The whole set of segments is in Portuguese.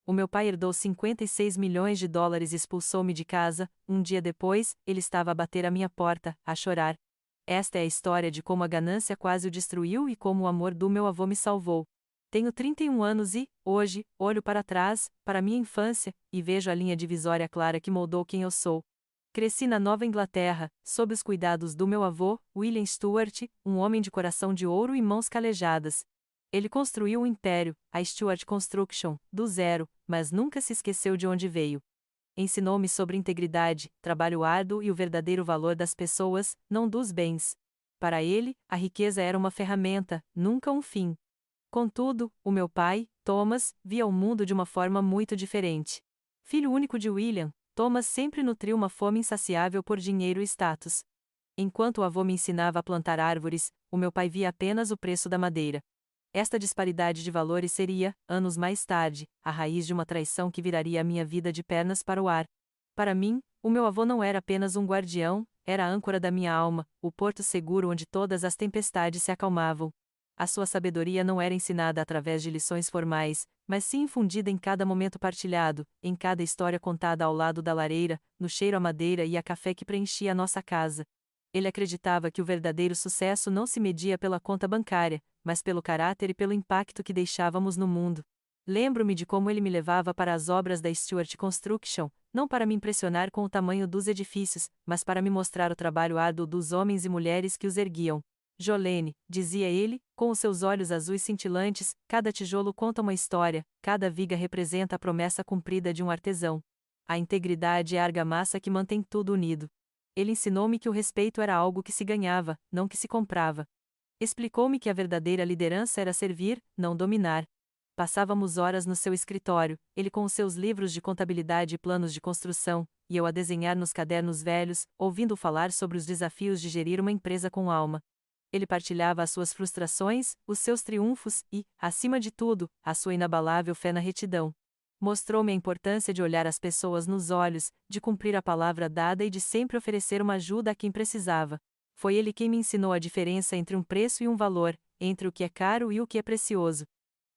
O meu pai herdou 56 milhões de dólares e expulsou-me de casa. Um dia depois, ele estava a bater à minha porta, a chorar. Esta é a história de como a ganância quase o destruiu e como o amor do meu avô me salvou. Tenho 31 anos e, hoje, olho para trás, para minha infância, e vejo a linha divisória clara que moldou quem eu sou. Cresci na Nova Inglaterra, sob os cuidados do meu avô, William Stuart, um homem de coração de ouro e mãos calejadas. Ele construiu um império, a Stuart Construction, do zero, mas nunca se esqueceu de onde veio. Ensinou-me sobre integridade, trabalho árduo e o verdadeiro valor das pessoas, não dos bens. Para ele, a riqueza era uma ferramenta, nunca um fim. Contudo, o meu pai, Thomas, via o mundo de uma forma muito diferente. Filho único de William, Thomas sempre nutriu uma fome insaciável por dinheiro e status. Enquanto o avô me ensinava a plantar árvores, o meu pai via apenas o preço da madeira. Esta disparidade de valores seria, anos mais tarde, a raiz de uma traição que viraria a minha vida de pernas para o ar. Para mim, o meu avô não era apenas um guardião, era a âncora da minha alma, o porto seguro onde todas as tempestades se acalmavam. A sua sabedoria não era ensinada através de lições formais, mas sim infundida em cada momento partilhado, em cada história contada ao lado da lareira, no cheiro a madeira e a café que preenchia a nossa casa. Ele acreditava que o verdadeiro sucesso não se media pela conta bancária, mas pelo caráter e pelo impacto que deixávamos no mundo. Lembro-me de como ele me levava para as obras da Stuart Construction, não para me impressionar com o tamanho dos edifícios, mas para me mostrar o trabalho árduo dos homens e mulheres que os erguiam. Jolene, dizia ele, com os seus olhos azuis cintilantes, cada tijolo conta uma história, cada viga representa a promessa cumprida de um artesão. A integridade é a argamassa que mantém tudo unido. Ele ensinou-me que o respeito era algo que se ganhava, não que se comprava. Explicou-me que a verdadeira liderança era servir, não dominar. Passávamos horas no seu escritório, ele com os seus livros de contabilidade e planos de construção, e eu a desenhar nos cadernos velhos, ouvindo falar sobre os desafios de gerir uma empresa com alma. Ele partilhava as suas frustrações, os seus triunfos e, acima de tudo, a sua inabalável fé na retidão. Mostrou-me a importância de olhar as pessoas nos olhos, de cumprir a palavra dada e de sempre oferecer uma ajuda a quem precisava. Foi ele quem me ensinou a diferença entre um preço e um valor, entre o que é caro e o que é precioso.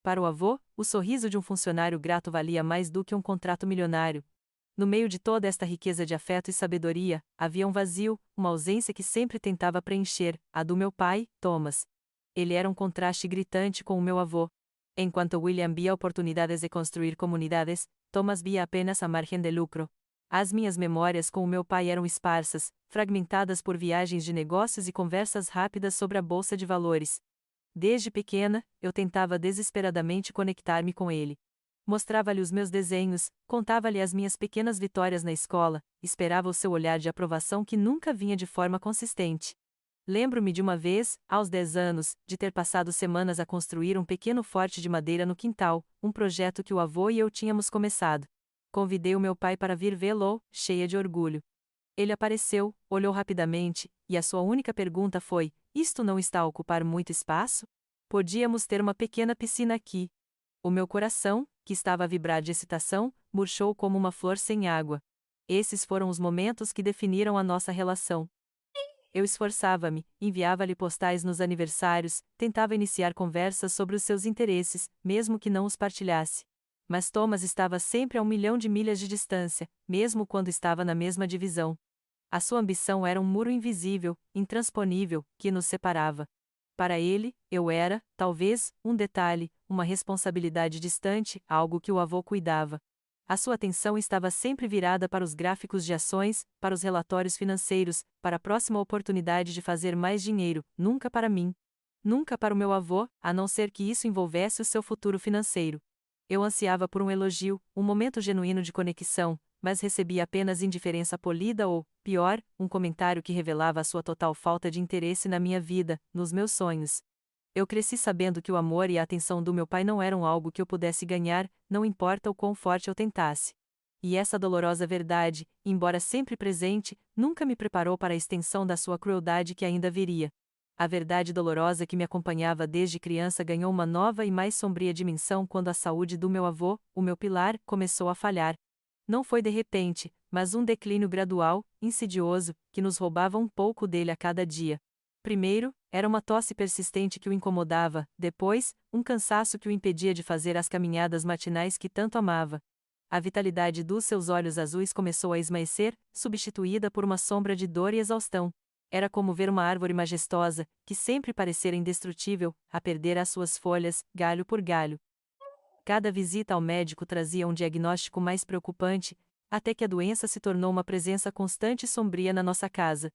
Para o avô, o sorriso de um funcionário grato valia mais do que um contrato milionário. No meio de toda esta riqueza de afeto e sabedoria, havia um vazio, uma ausência que sempre tentava preencher, a do meu pai, Thomas. Ele era um contraste gritante com o meu avô. Enquanto William via oportunidades de construir comunidades, Thomas via apenas a margem de lucro. As minhas memórias com o meu pai eram esparsas, fragmentadas por viagens de negócios e conversas rápidas sobre a bolsa de valores. Desde pequena, eu tentava desesperadamente conectar-me com ele. Mostrava-lhe os meus desenhos, contava-lhe as minhas pequenas vitórias na escola, esperava o seu olhar de aprovação que nunca vinha de forma consistente. Lembro-me de uma vez, aos 10 anos, de ter passado semanas a construir um pequeno forte de madeira no quintal, um projeto que o avô e eu tínhamos começado. Convidei o meu pai para vir vê-lo, cheia de orgulho. Ele apareceu, olhou rapidamente, e a sua única pergunta foi: "Isto não está a ocupar muito espaço? Podíamos ter uma pequena piscina aqui." O meu coração, que estava a vibrar de excitação, murchou como uma flor sem água. Esses foram os momentos que definiram a nossa relação. Eu esforçava-me, enviava-lhe postais nos aniversários, tentava iniciar conversas sobre os seus interesses, mesmo que não os partilhasse. Mas Thomas estava sempre a 1 milhão de milhas de distância, mesmo quando estava na mesma divisão. A sua ambição era um muro invisível, intransponível, que nos separava. Para ele, eu era, talvez, um detalhe, uma responsabilidade distante, algo que o avô cuidava. A sua atenção estava sempre virada para os gráficos de ações, para os relatórios financeiros, para a próxima oportunidade de fazer mais dinheiro, nunca para mim. Nunca para o meu avô, a não ser que isso envolvesse o seu futuro financeiro. Eu ansiava por um elogio, um momento genuíno de conexão, mas recebia apenas indiferença polida ou, pior, um comentário que revelava a sua total falta de interesse na minha vida, nos meus sonhos. Eu cresci sabendo que o amor e a atenção do meu pai não eram algo que eu pudesse ganhar, não importa o quão forte eu tentasse. E essa dolorosa verdade, embora sempre presente, nunca me preparou para a extensão da sua crueldade que ainda viria. A verdade dolorosa que me acompanhava desde criança ganhou uma nova e mais sombria dimensão quando a saúde do meu avô, o meu pilar, começou a falhar. Não foi de repente, mas um declínio gradual, insidioso, que nos roubava um pouco dele a cada dia. Primeiro, era uma tosse persistente que o incomodava, depois, um cansaço que o impedia de fazer as caminhadas matinais que tanto amava. A vitalidade dos seus olhos azuis começou a esmaecer, substituída por uma sombra de dor e exaustão. Era como ver uma árvore majestosa, que sempre parecera indestrutível, a perder as suas folhas, galho por galho. Cada visita ao médico trazia um diagnóstico mais preocupante, até que a doença se tornou uma presença constante e sombria na nossa casa.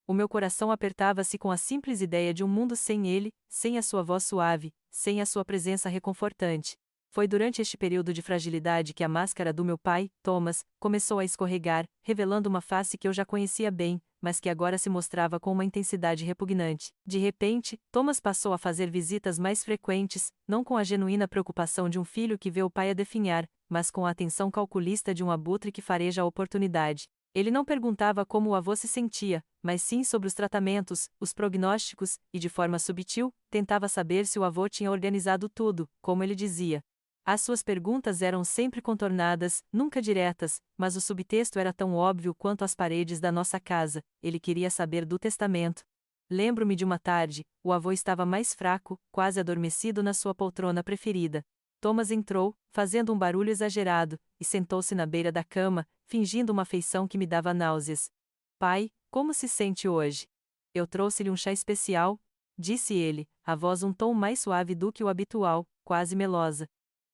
O meu coração apertava-se com a simples ideia de um mundo sem ele, sem a sua voz suave, sem a sua presença reconfortante. Foi durante este período de fragilidade que a máscara do meu pai, Thomas, começou a escorregar, revelando uma face que eu já conhecia bem, mas que agora se mostrava com uma intensidade repugnante. De repente, Thomas passou a fazer visitas mais frequentes, não com a genuína preocupação de um filho que vê o pai a definhar, mas com a atenção calculista de um abutre que fareja a oportunidade. Ele não perguntava como o avô se sentia, mas sim sobre os tratamentos, os prognósticos, e de forma sutil, tentava saber se o avô tinha organizado tudo, como ele dizia. As suas perguntas eram sempre contornadas, nunca diretas, mas o subtexto era tão óbvio quanto as paredes da nossa casa. Ele queria saber do testamento. Lembro-me de uma tarde, o avô estava mais fraco, quase adormecido na sua poltrona preferida. Thomas entrou, fazendo um barulho exagerado, e sentou-se na beira da cama, fingindo uma afeição que me dava náuseas. Pai, como se sente hoje? Eu trouxe-lhe um chá especial, disse ele, a voz um tom mais suave do que o habitual, quase melosa.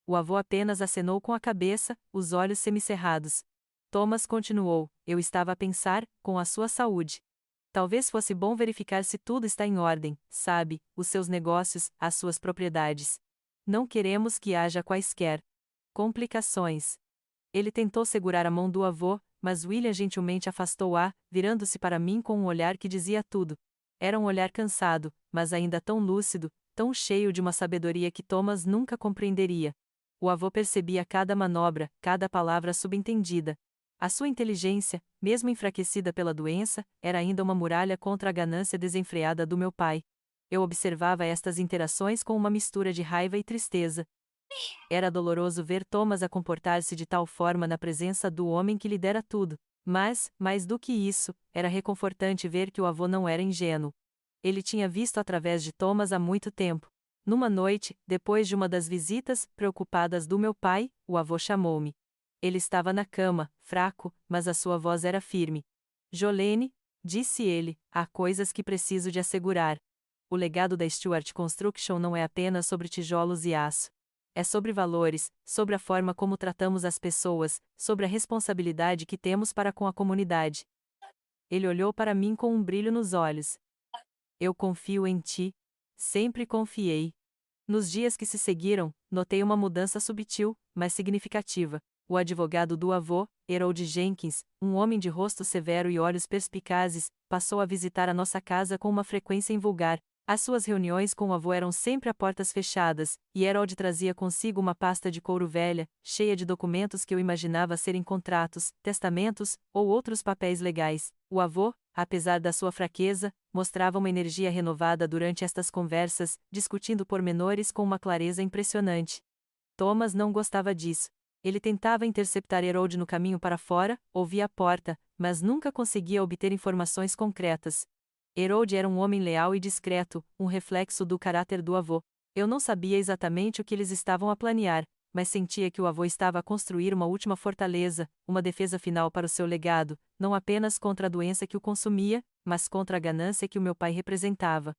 O avô apenas acenou com a cabeça, os olhos semicerrados. Thomas continuou, eu estava a pensar, com a sua saúde. Talvez fosse bom verificar se tudo está em ordem, sabe, os seus negócios, as suas propriedades. Não queremos que haja quaisquer complicações. Ele tentou segurar a mão do avô, mas William gentilmente afastou-a, virando-se para mim com um olhar que dizia tudo. Era um olhar cansado, mas ainda tão lúcido, tão cheio de uma sabedoria que Thomas nunca compreenderia. O avô percebia cada manobra, cada palavra subentendida. A sua inteligência, mesmo enfraquecida pela doença, era ainda uma muralha contra a ganância desenfreada do meu pai. Eu observava estas interações com uma mistura de raiva e tristeza. Era doloroso ver Thomas a comportar-se de tal forma na presença do homem que lhe dera tudo. Mas, mais do que isso, era reconfortante ver que o avô não era ingênuo. Ele tinha visto através de Thomas há muito tempo. Numa noite, depois de uma das visitas preocupadas do meu pai, o avô chamou-me. Ele estava na cama, fraco, mas a sua voz era firme. Jolene, disse ele, há coisas que preciso de assegurar. O legado da Stewart Construction não é apenas sobre tijolos e aço. É sobre valores, sobre a forma como tratamos as pessoas, sobre a responsabilidade que temos para com a comunidade. Ele olhou para mim com um brilho nos olhos. Eu confio em ti. Sempre confiei. Nos dias que se seguiram, notei uma mudança sutil, mas significativa. O advogado do avô, Harold Jenkins, um homem de rosto severo e olhos perspicazes, passou a visitar a nossa casa com uma frequência invulgar. As suas reuniões com o avô eram sempre a portas fechadas, e Harold trazia consigo uma pasta de couro velha, cheia de documentos que eu imaginava serem contratos, testamentos, ou outros papéis legais. O avô, apesar da sua fraqueza, mostrava uma energia renovada durante estas conversas, discutindo pormenores com uma clareza impressionante. Thomas não gostava disso. Ele tentava interceptar Harold no caminho para fora, ouvia a porta, mas nunca conseguia obter informações concretas. Harold era um homem leal e discreto, um reflexo do caráter do avô. Eu não sabia exatamente o que eles estavam a planear, mas sentia que o avô estava a construir uma última fortaleza, uma defesa final para o seu legado, não apenas contra a doença que o consumia, mas contra a ganância que o meu pai representava.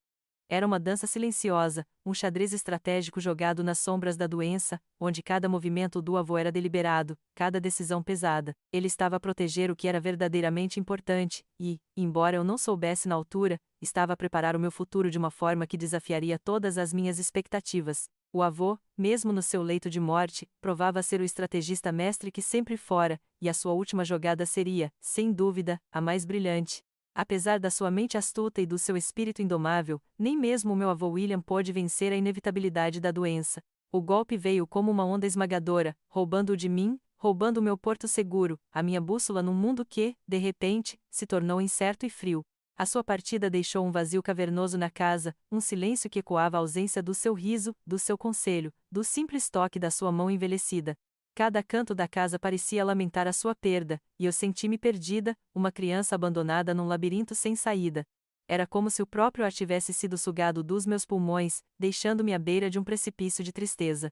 Era uma dança silenciosa, um xadrez estratégico jogado nas sombras da doença, onde cada movimento do avô era deliberado, cada decisão pesada. Ele estava a proteger o que era verdadeiramente importante, e, embora eu não soubesse na altura, estava a preparar o meu futuro de uma forma que desafiaria todas as minhas expectativas. O avô, mesmo no seu leito de morte, provava ser o estrategista mestre que sempre fora, e a sua última jogada seria, sem dúvida, a mais brilhante. Apesar da sua mente astuta e do seu espírito indomável, nem mesmo o meu avô William pôde vencer a inevitabilidade da doença. O golpe veio como uma onda esmagadora, roubando-o de mim, roubando o meu porto seguro, a minha bússola num mundo que, de repente, se tornou incerto e frio. A sua partida deixou um vazio cavernoso na casa, um silêncio que ecoava a ausência do seu riso, do seu conselho, do simples toque da sua mão envelhecida. Cada canto da casa parecia lamentar a sua perda, e eu senti-me perdida, uma criança abandonada num labirinto sem saída. Era como se o próprio ar tivesse sido sugado dos meus pulmões, deixando-me à beira de um precipício de tristeza.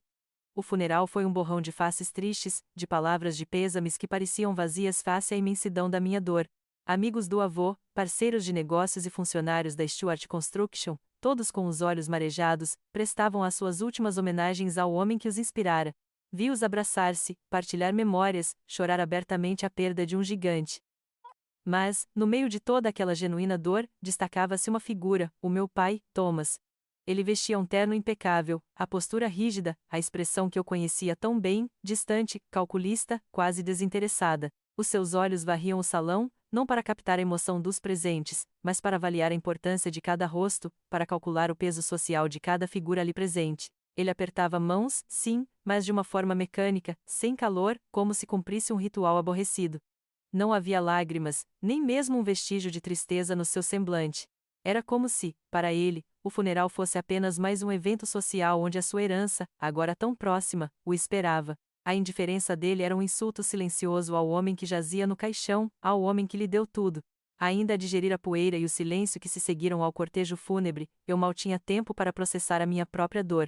O funeral foi um borrão de faces tristes, de palavras de pêsames que pareciam vazias face à imensidão da minha dor. Amigos do avô, parceiros de negócios e funcionários da Stuart Construction, todos com os olhos marejados, prestavam as suas últimas homenagens ao homem que os inspirara. Vi-os abraçar-se, partilhar memórias, chorar abertamente a perda de um gigante. Mas, no meio de toda aquela genuína dor, destacava-se uma figura, o meu pai, Thomas. Ele vestia um terno impecável, a postura rígida, a expressão que eu conhecia tão bem, distante, calculista, quase desinteressada. Os seus olhos varriam o salão, não para captar a emoção dos presentes, mas para avaliar a importância de cada rosto, para calcular o peso social de cada figura ali presente. Ele apertava mãos, sim, mas de uma forma mecânica, sem calor, como se cumprisse um ritual aborrecido. Não havia lágrimas, nem mesmo um vestígio de tristeza no seu semblante. Era como se, para ele, o funeral fosse apenas mais um evento social onde a sua herança, agora tão próxima, o esperava. A indiferença dele era um insulto silencioso ao homem que jazia no caixão, ao homem que lhe deu tudo. Ainda a digerir a poeira e o silêncio que se seguiram ao cortejo fúnebre, eu mal tinha tempo para processar a minha própria dor.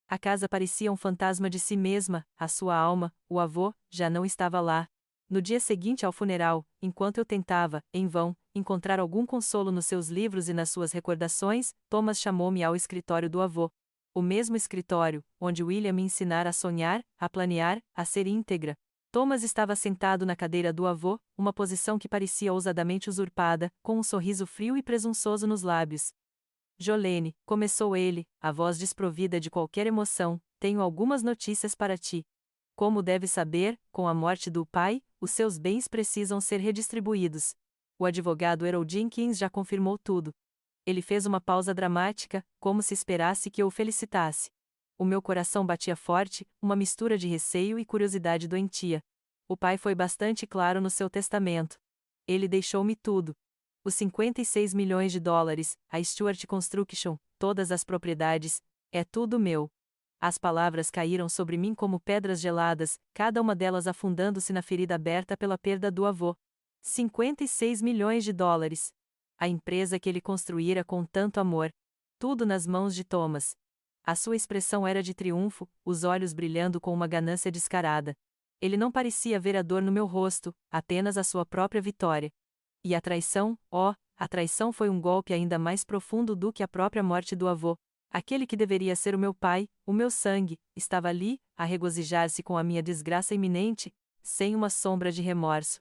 A casa parecia um fantasma de si mesma, a sua alma, o avô, já não estava lá. No dia seguinte ao funeral, enquanto eu tentava, em vão, encontrar algum consolo nos seus livros e nas suas recordações, Thomas chamou-me ao escritório do avô. O mesmo escritório, onde William me ensinara a sonhar, a planear, a ser íntegra. Thomas estava sentado na cadeira do avô, uma posição que parecia ousadamente usurpada, com um sorriso frio e presunçoso nos lábios. Jolene, começou ele, a voz desprovida de qualquer emoção, tenho algumas notícias para ti. Como deve saber, com a morte do pai, os seus bens precisam ser redistribuídos. O advogado Errol Jenkins já confirmou tudo. Ele fez uma pausa dramática, como se esperasse que eu o felicitasse. O meu coração batia forte, uma mistura de receio e curiosidade doentia. O pai foi bastante claro no seu testamento. Ele deixou-me tudo. Os 56 milhões de dólares, a Stuart Construction, todas as propriedades, é tudo meu. As palavras caíram sobre mim como pedras geladas, cada uma delas afundando-se na ferida aberta pela perda do avô. 56 milhões de dólares. A empresa que ele construíra com tanto amor. Tudo nas mãos de Thomas. A sua expressão era de triunfo, os olhos brilhando com uma ganância descarada. Ele não parecia ver a dor no meu rosto, apenas a sua própria vitória. E a traição, a traição foi um golpe ainda mais profundo do que a própria morte do avô. Aquele que deveria ser o meu pai, o meu sangue, estava ali, a regozijar-se com a minha desgraça iminente, sem uma sombra de remorso.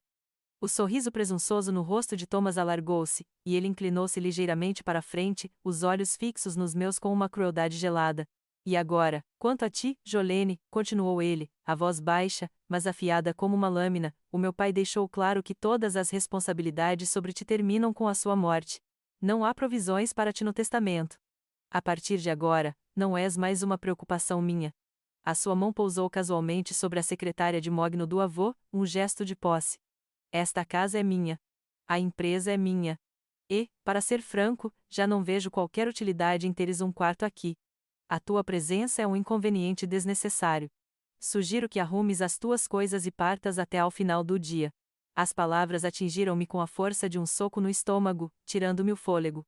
O sorriso presunçoso no rosto de Thomas alargou-se, e ele inclinou-se ligeiramente para a frente, os olhos fixos nos meus com uma crueldade gelada. E agora, quanto a ti, Jolene, continuou ele, a voz baixa, mas afiada como uma lâmina, o meu pai deixou claro que todas as responsabilidades sobre ti terminam com a sua morte. Não há provisões para ti no testamento. A partir de agora, não és mais uma preocupação minha. A sua mão pousou casualmente sobre a secretária de mogno do avô, um gesto de posse. Esta casa é minha. A empresa é minha. E, para ser franco, já não vejo qualquer utilidade em teres um quarto aqui. A tua presença é um inconveniente desnecessário. Sugiro que arrumes as tuas coisas e partas até ao final do dia. As palavras atingiram-me com a força de um soco no estômago, tirando-me o fôlego.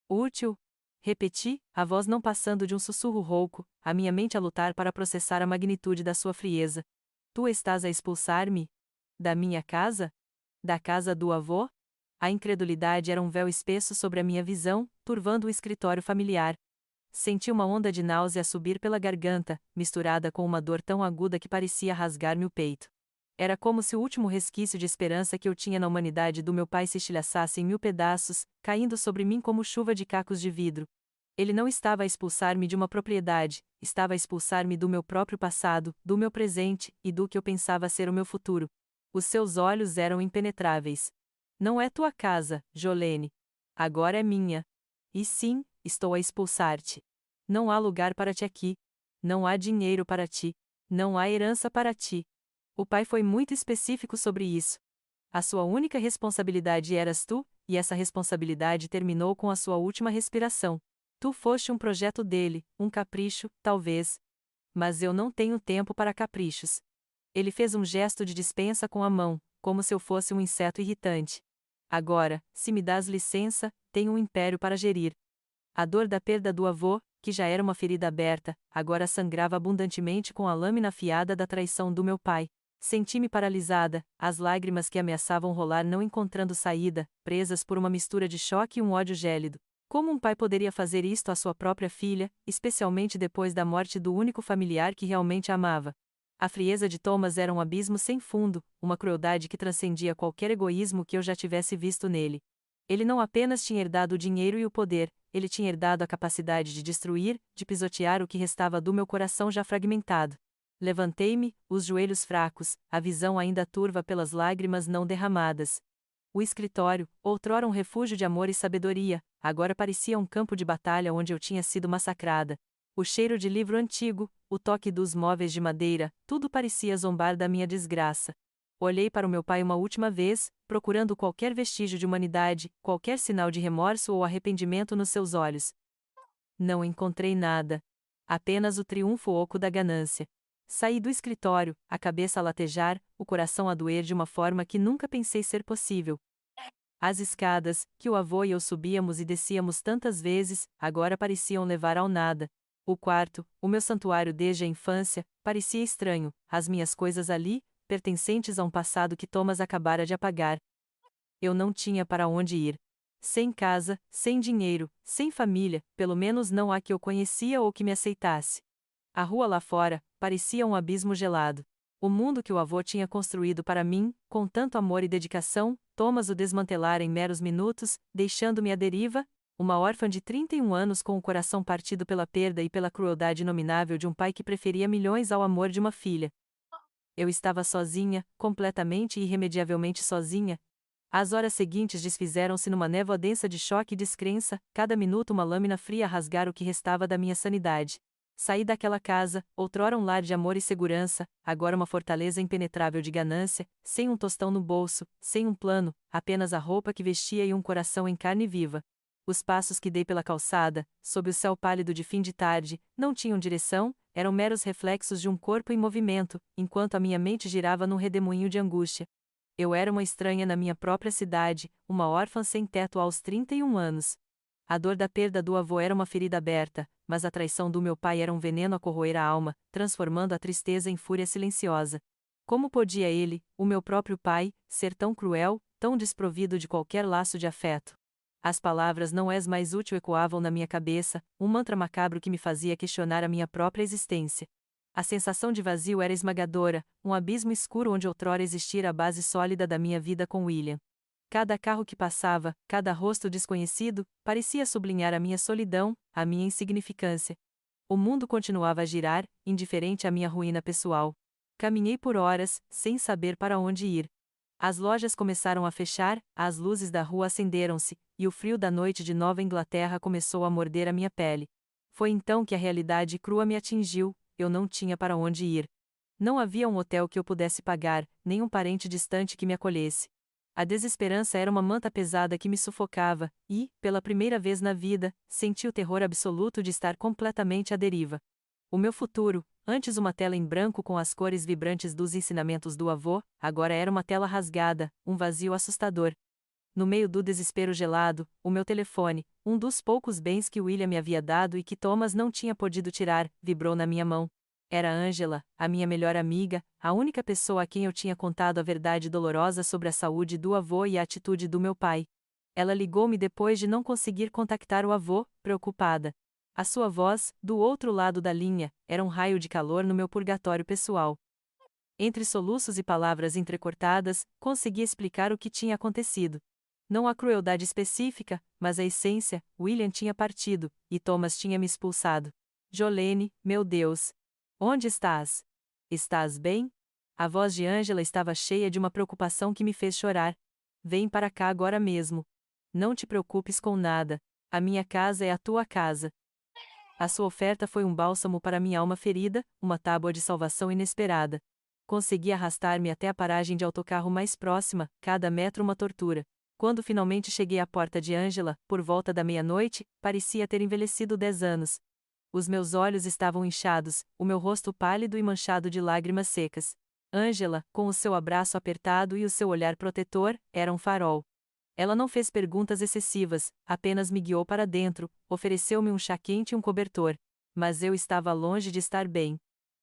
Útil? Repeti, a voz não passando de um sussurro rouco, a minha mente a lutar para processar a magnitude da sua frieza. Tu estás a expulsar-me? Da minha casa? Da casa do avô? A incredulidade era um véu espesso sobre a minha visão, turvando o escritório familiar. Senti uma onda de náusea subir pela garganta, misturada com uma dor tão aguda que parecia rasgar-me o peito. Era como se o último resquício de esperança que eu tinha na humanidade do meu pai se estilhaçasse em mil pedaços, caindo sobre mim como chuva de cacos de vidro. Ele não estava a expulsar-me de uma propriedade, estava a expulsar-me do meu próprio passado, do meu presente, e do que eu pensava ser o meu futuro. Os seus olhos eram impenetráveis. Não é tua casa, Jolene. Agora é minha. E sim, estou a expulsar-te. Não há lugar para ti aqui. Não há dinheiro para ti. Não há herança para ti. O pai foi muito específico sobre isso. A sua única responsabilidade eras tu, e essa responsabilidade terminou com a sua última respiração. Tu foste um projeto dele, um capricho, talvez. Mas eu não tenho tempo para caprichos. Ele fez um gesto de dispensa com a mão, como se eu fosse um inseto irritante. Agora, se me dás licença, tenho um império para gerir. A dor da perda do avô, que já era uma ferida aberta, agora sangrava abundantemente com a lâmina afiada da traição do meu pai. Senti-me paralisada, as lágrimas que ameaçavam rolar não encontrando saída, presas por uma mistura de choque e um ódio gélido. Como um pai poderia fazer isto à sua própria filha, especialmente depois da morte do único familiar que realmente a amava? A frieza de Thomas era um abismo sem fundo, uma crueldade que transcendia qualquer egoísmo que eu já tivesse visto nele. Ele não apenas tinha herdado o dinheiro e o poder, ele tinha herdado a capacidade de destruir, de pisotear o que restava do meu coração já fragmentado. Levantei-me, os joelhos fracos, a visão ainda turva pelas lágrimas não derramadas. O escritório, outrora um refúgio de amor e sabedoria, agora parecia um campo de batalha onde eu tinha sido massacrada. O cheiro de livro antigo, o toque dos móveis de madeira, tudo parecia zombar da minha desgraça. Olhei para o meu pai uma última vez, procurando qualquer vestígio de humanidade, qualquer sinal de remorso ou arrependimento nos seus olhos. Não encontrei nada. Apenas o triunfo oco da ganância. Saí do escritório, a cabeça a latejar, o coração a doer de uma forma que nunca pensei ser possível. As escadas, que o avô e eu subíamos e descíamos tantas vezes, agora pareciam levar ao nada. O quarto, o meu santuário desde a infância, parecia estranho, as minhas coisas ali, pertencentes a um passado que Thomas acabara de apagar. Eu não tinha para onde ir. Sem casa, sem dinheiro, sem família, pelo menos não a que eu conhecia ou que me aceitasse. A rua lá fora parecia um abismo gelado. O mundo que o avô tinha construído para mim, com tanto amor e dedicação, Thomas o desmantelara em meros minutos, deixando-me à deriva, uma órfã de 31 anos com o coração partido pela perda e pela crueldade inominável de um pai que preferia milhões ao amor de uma filha. Eu estava sozinha, completamente e irremediavelmente sozinha. As horas seguintes desfizeram-se numa névoa densa de choque e descrença, cada minuto uma lâmina fria a rasgar o que restava da minha sanidade. Saí daquela casa, outrora um lar de amor e segurança, agora uma fortaleza impenetrável de ganância, sem um tostão no bolso, sem um plano, apenas a roupa que vestia e um coração em carne viva. Os passos que dei pela calçada, sob o céu pálido de fim de tarde, não tinham direção, eram meros reflexos de um corpo em movimento, enquanto a minha mente girava num redemoinho de angústia. Eu era uma estranha na minha própria cidade, uma órfã sem teto aos 31 anos. A dor da perda do avô era uma ferida aberta, mas a traição do meu pai era um veneno a corroer a alma, transformando a tristeza em fúria silenciosa. Como podia ele, o meu próprio pai, ser tão cruel, tão desprovido de qualquer laço de afeto? As palavras "não és mais útil" ecoavam na minha cabeça, um mantra macabro que me fazia questionar a minha própria existência. A sensação de vazio era esmagadora, um abismo escuro onde outrora existira a base sólida da minha vida com William. Cada carro que passava, cada rosto desconhecido, parecia sublinhar a minha solidão, a minha insignificância. O mundo continuava a girar, indiferente à minha ruína pessoal. Caminhei por horas, sem saber para onde ir. As lojas começaram a fechar, as luzes da rua acenderam-se, e o frio da noite de Nova Inglaterra começou a morder a minha pele. Foi então que a realidade crua me atingiu, eu não tinha para onde ir. Não havia um hotel que eu pudesse pagar, nem um parente distante que me acolhesse. A desesperança era uma manta pesada que me sufocava, e, pela primeira vez na vida, senti o terror absoluto de estar completamente à deriva. O meu futuro, antes uma tela em branco com as cores vibrantes dos ensinamentos do avô, agora era uma tela rasgada, um vazio assustador. No meio do desespero gelado, o meu telefone, um dos poucos bens que William me havia dado e que Thomas não tinha podido tirar, vibrou na minha mão. Era Angela, a minha melhor amiga, a única pessoa a quem eu tinha contado a verdade dolorosa sobre a saúde do avô e a atitude do meu pai. Ela ligou-me depois de não conseguir contactar o avô, preocupada. A sua voz, do outro lado da linha, era um raio de calor no meu purgatório pessoal. Entre soluços e palavras entrecortadas, consegui explicar o que tinha acontecido. Não a crueldade específica, mas a essência. William tinha partido, e Thomas tinha me expulsado. Jolene, meu Deus! Onde estás? Estás bem? A voz de Angela estava cheia de uma preocupação que me fez chorar. Vem para cá agora mesmo. Não te preocupes com nada. A minha casa é a tua casa. A sua oferta foi um bálsamo para minha alma ferida, uma tábua de salvação inesperada. Consegui arrastar-me até a paragem de autocarro mais próxima, cada metro uma tortura. Quando finalmente cheguei à porta de Angela, por volta da meia-noite, parecia ter envelhecido 10 anos. Os meus olhos estavam inchados, o meu rosto pálido e manchado de lágrimas secas. Angela, com o seu abraço apertado e o seu olhar protetor, era um farol. Ela não fez perguntas excessivas, apenas me guiou para dentro, ofereceu-me um chá quente e um cobertor. Mas eu estava longe de estar bem.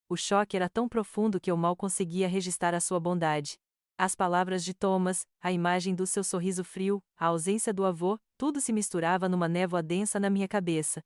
O choque era tão profundo que eu mal conseguia registrar a sua bondade. As palavras de Thomas, a imagem do seu sorriso frio, a ausência do avô, tudo se misturava numa névoa densa na minha cabeça.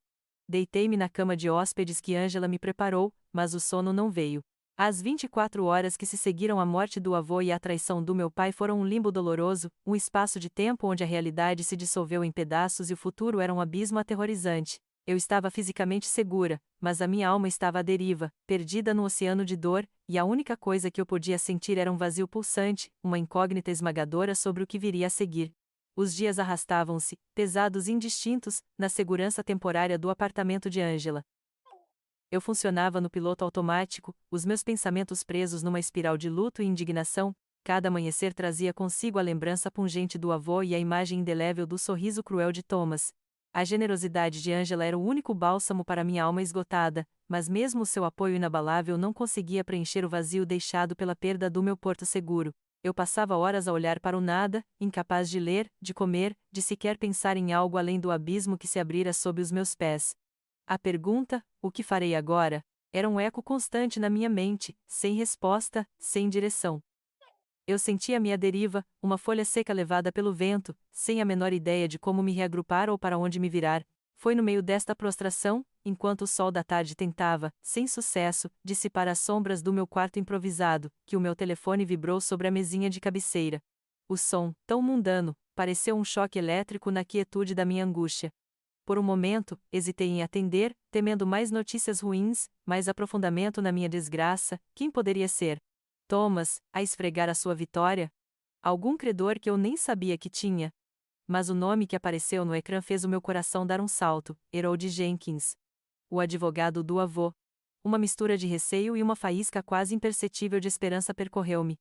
Deitei-me na cama de hóspedes que Angela me preparou, mas o sono não veio. As 24 horas que se seguiram à morte do avô e à traição do meu pai foram um limbo doloroso, um espaço de tempo onde a realidade se dissolveu em pedaços e o futuro era um abismo aterrorizante. Eu estava fisicamente segura, mas a minha alma estava à deriva, perdida no oceano de dor, e a única coisa que eu podia sentir era um vazio pulsante, uma incógnita esmagadora sobre o que viria a seguir. Os dias arrastavam-se, pesados e indistintos, na segurança temporária do apartamento de Angela. Eu funcionava no piloto automático, os meus pensamentos presos numa espiral de luto e indignação. Cada amanhecer trazia consigo a lembrança pungente do avô e a imagem indelével do sorriso cruel de Thomas. A generosidade de Angela era o único bálsamo para minha alma esgotada, mas mesmo o seu apoio inabalável não conseguia preencher o vazio deixado pela perda do meu porto seguro. Eu passava horas a olhar para o nada, incapaz de ler, de comer, de sequer pensar em algo além do abismo que se abrira sob os meus pés. A pergunta, o que farei agora, era um eco constante na minha mente, sem resposta, sem direção. Eu sentia-me à deriva, uma folha seca levada pelo vento, sem a menor ideia de como me reagrupar ou para onde me virar. Foi no meio desta prostração, enquanto o sol da tarde tentava, sem sucesso, dissipar as sombras do meu quarto improvisado, que o meu telefone vibrou sobre a mesinha de cabeceira. O som, tão mundano, pareceu um choque elétrico na quietude da minha angústia. Por um momento, hesitei em atender, temendo mais notícias ruins, mais aprofundamento na minha desgraça. Quem poderia ser? Thomas, a esfregar a sua vitória? Algum credor que eu nem sabia que tinha? Mas o nome que apareceu no ecrã fez o meu coração dar um salto: Harold Jenkins. O advogado do avô. Uma mistura de receio e uma faísca quase imperceptível de esperança percorreu-me.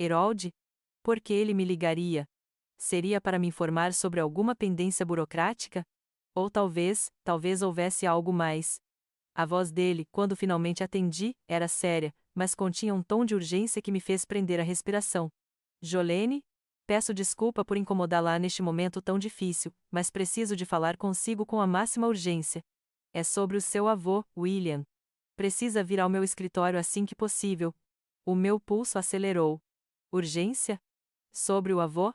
Harold? Por que ele me ligaria? Seria para me informar sobre alguma pendência burocrática? Ou talvez houvesse algo mais. A voz dele, quando finalmente atendi, era séria, mas continha um tom de urgência que me fez prender a respiração. Jolene? Peço desculpa por incomodá-la neste momento tão difícil, mas preciso de falar consigo com a máxima urgência. É sobre o seu avô, William. Precisa vir ao meu escritório assim que possível. O meu pulso acelerou. Urgência? Sobre o avô?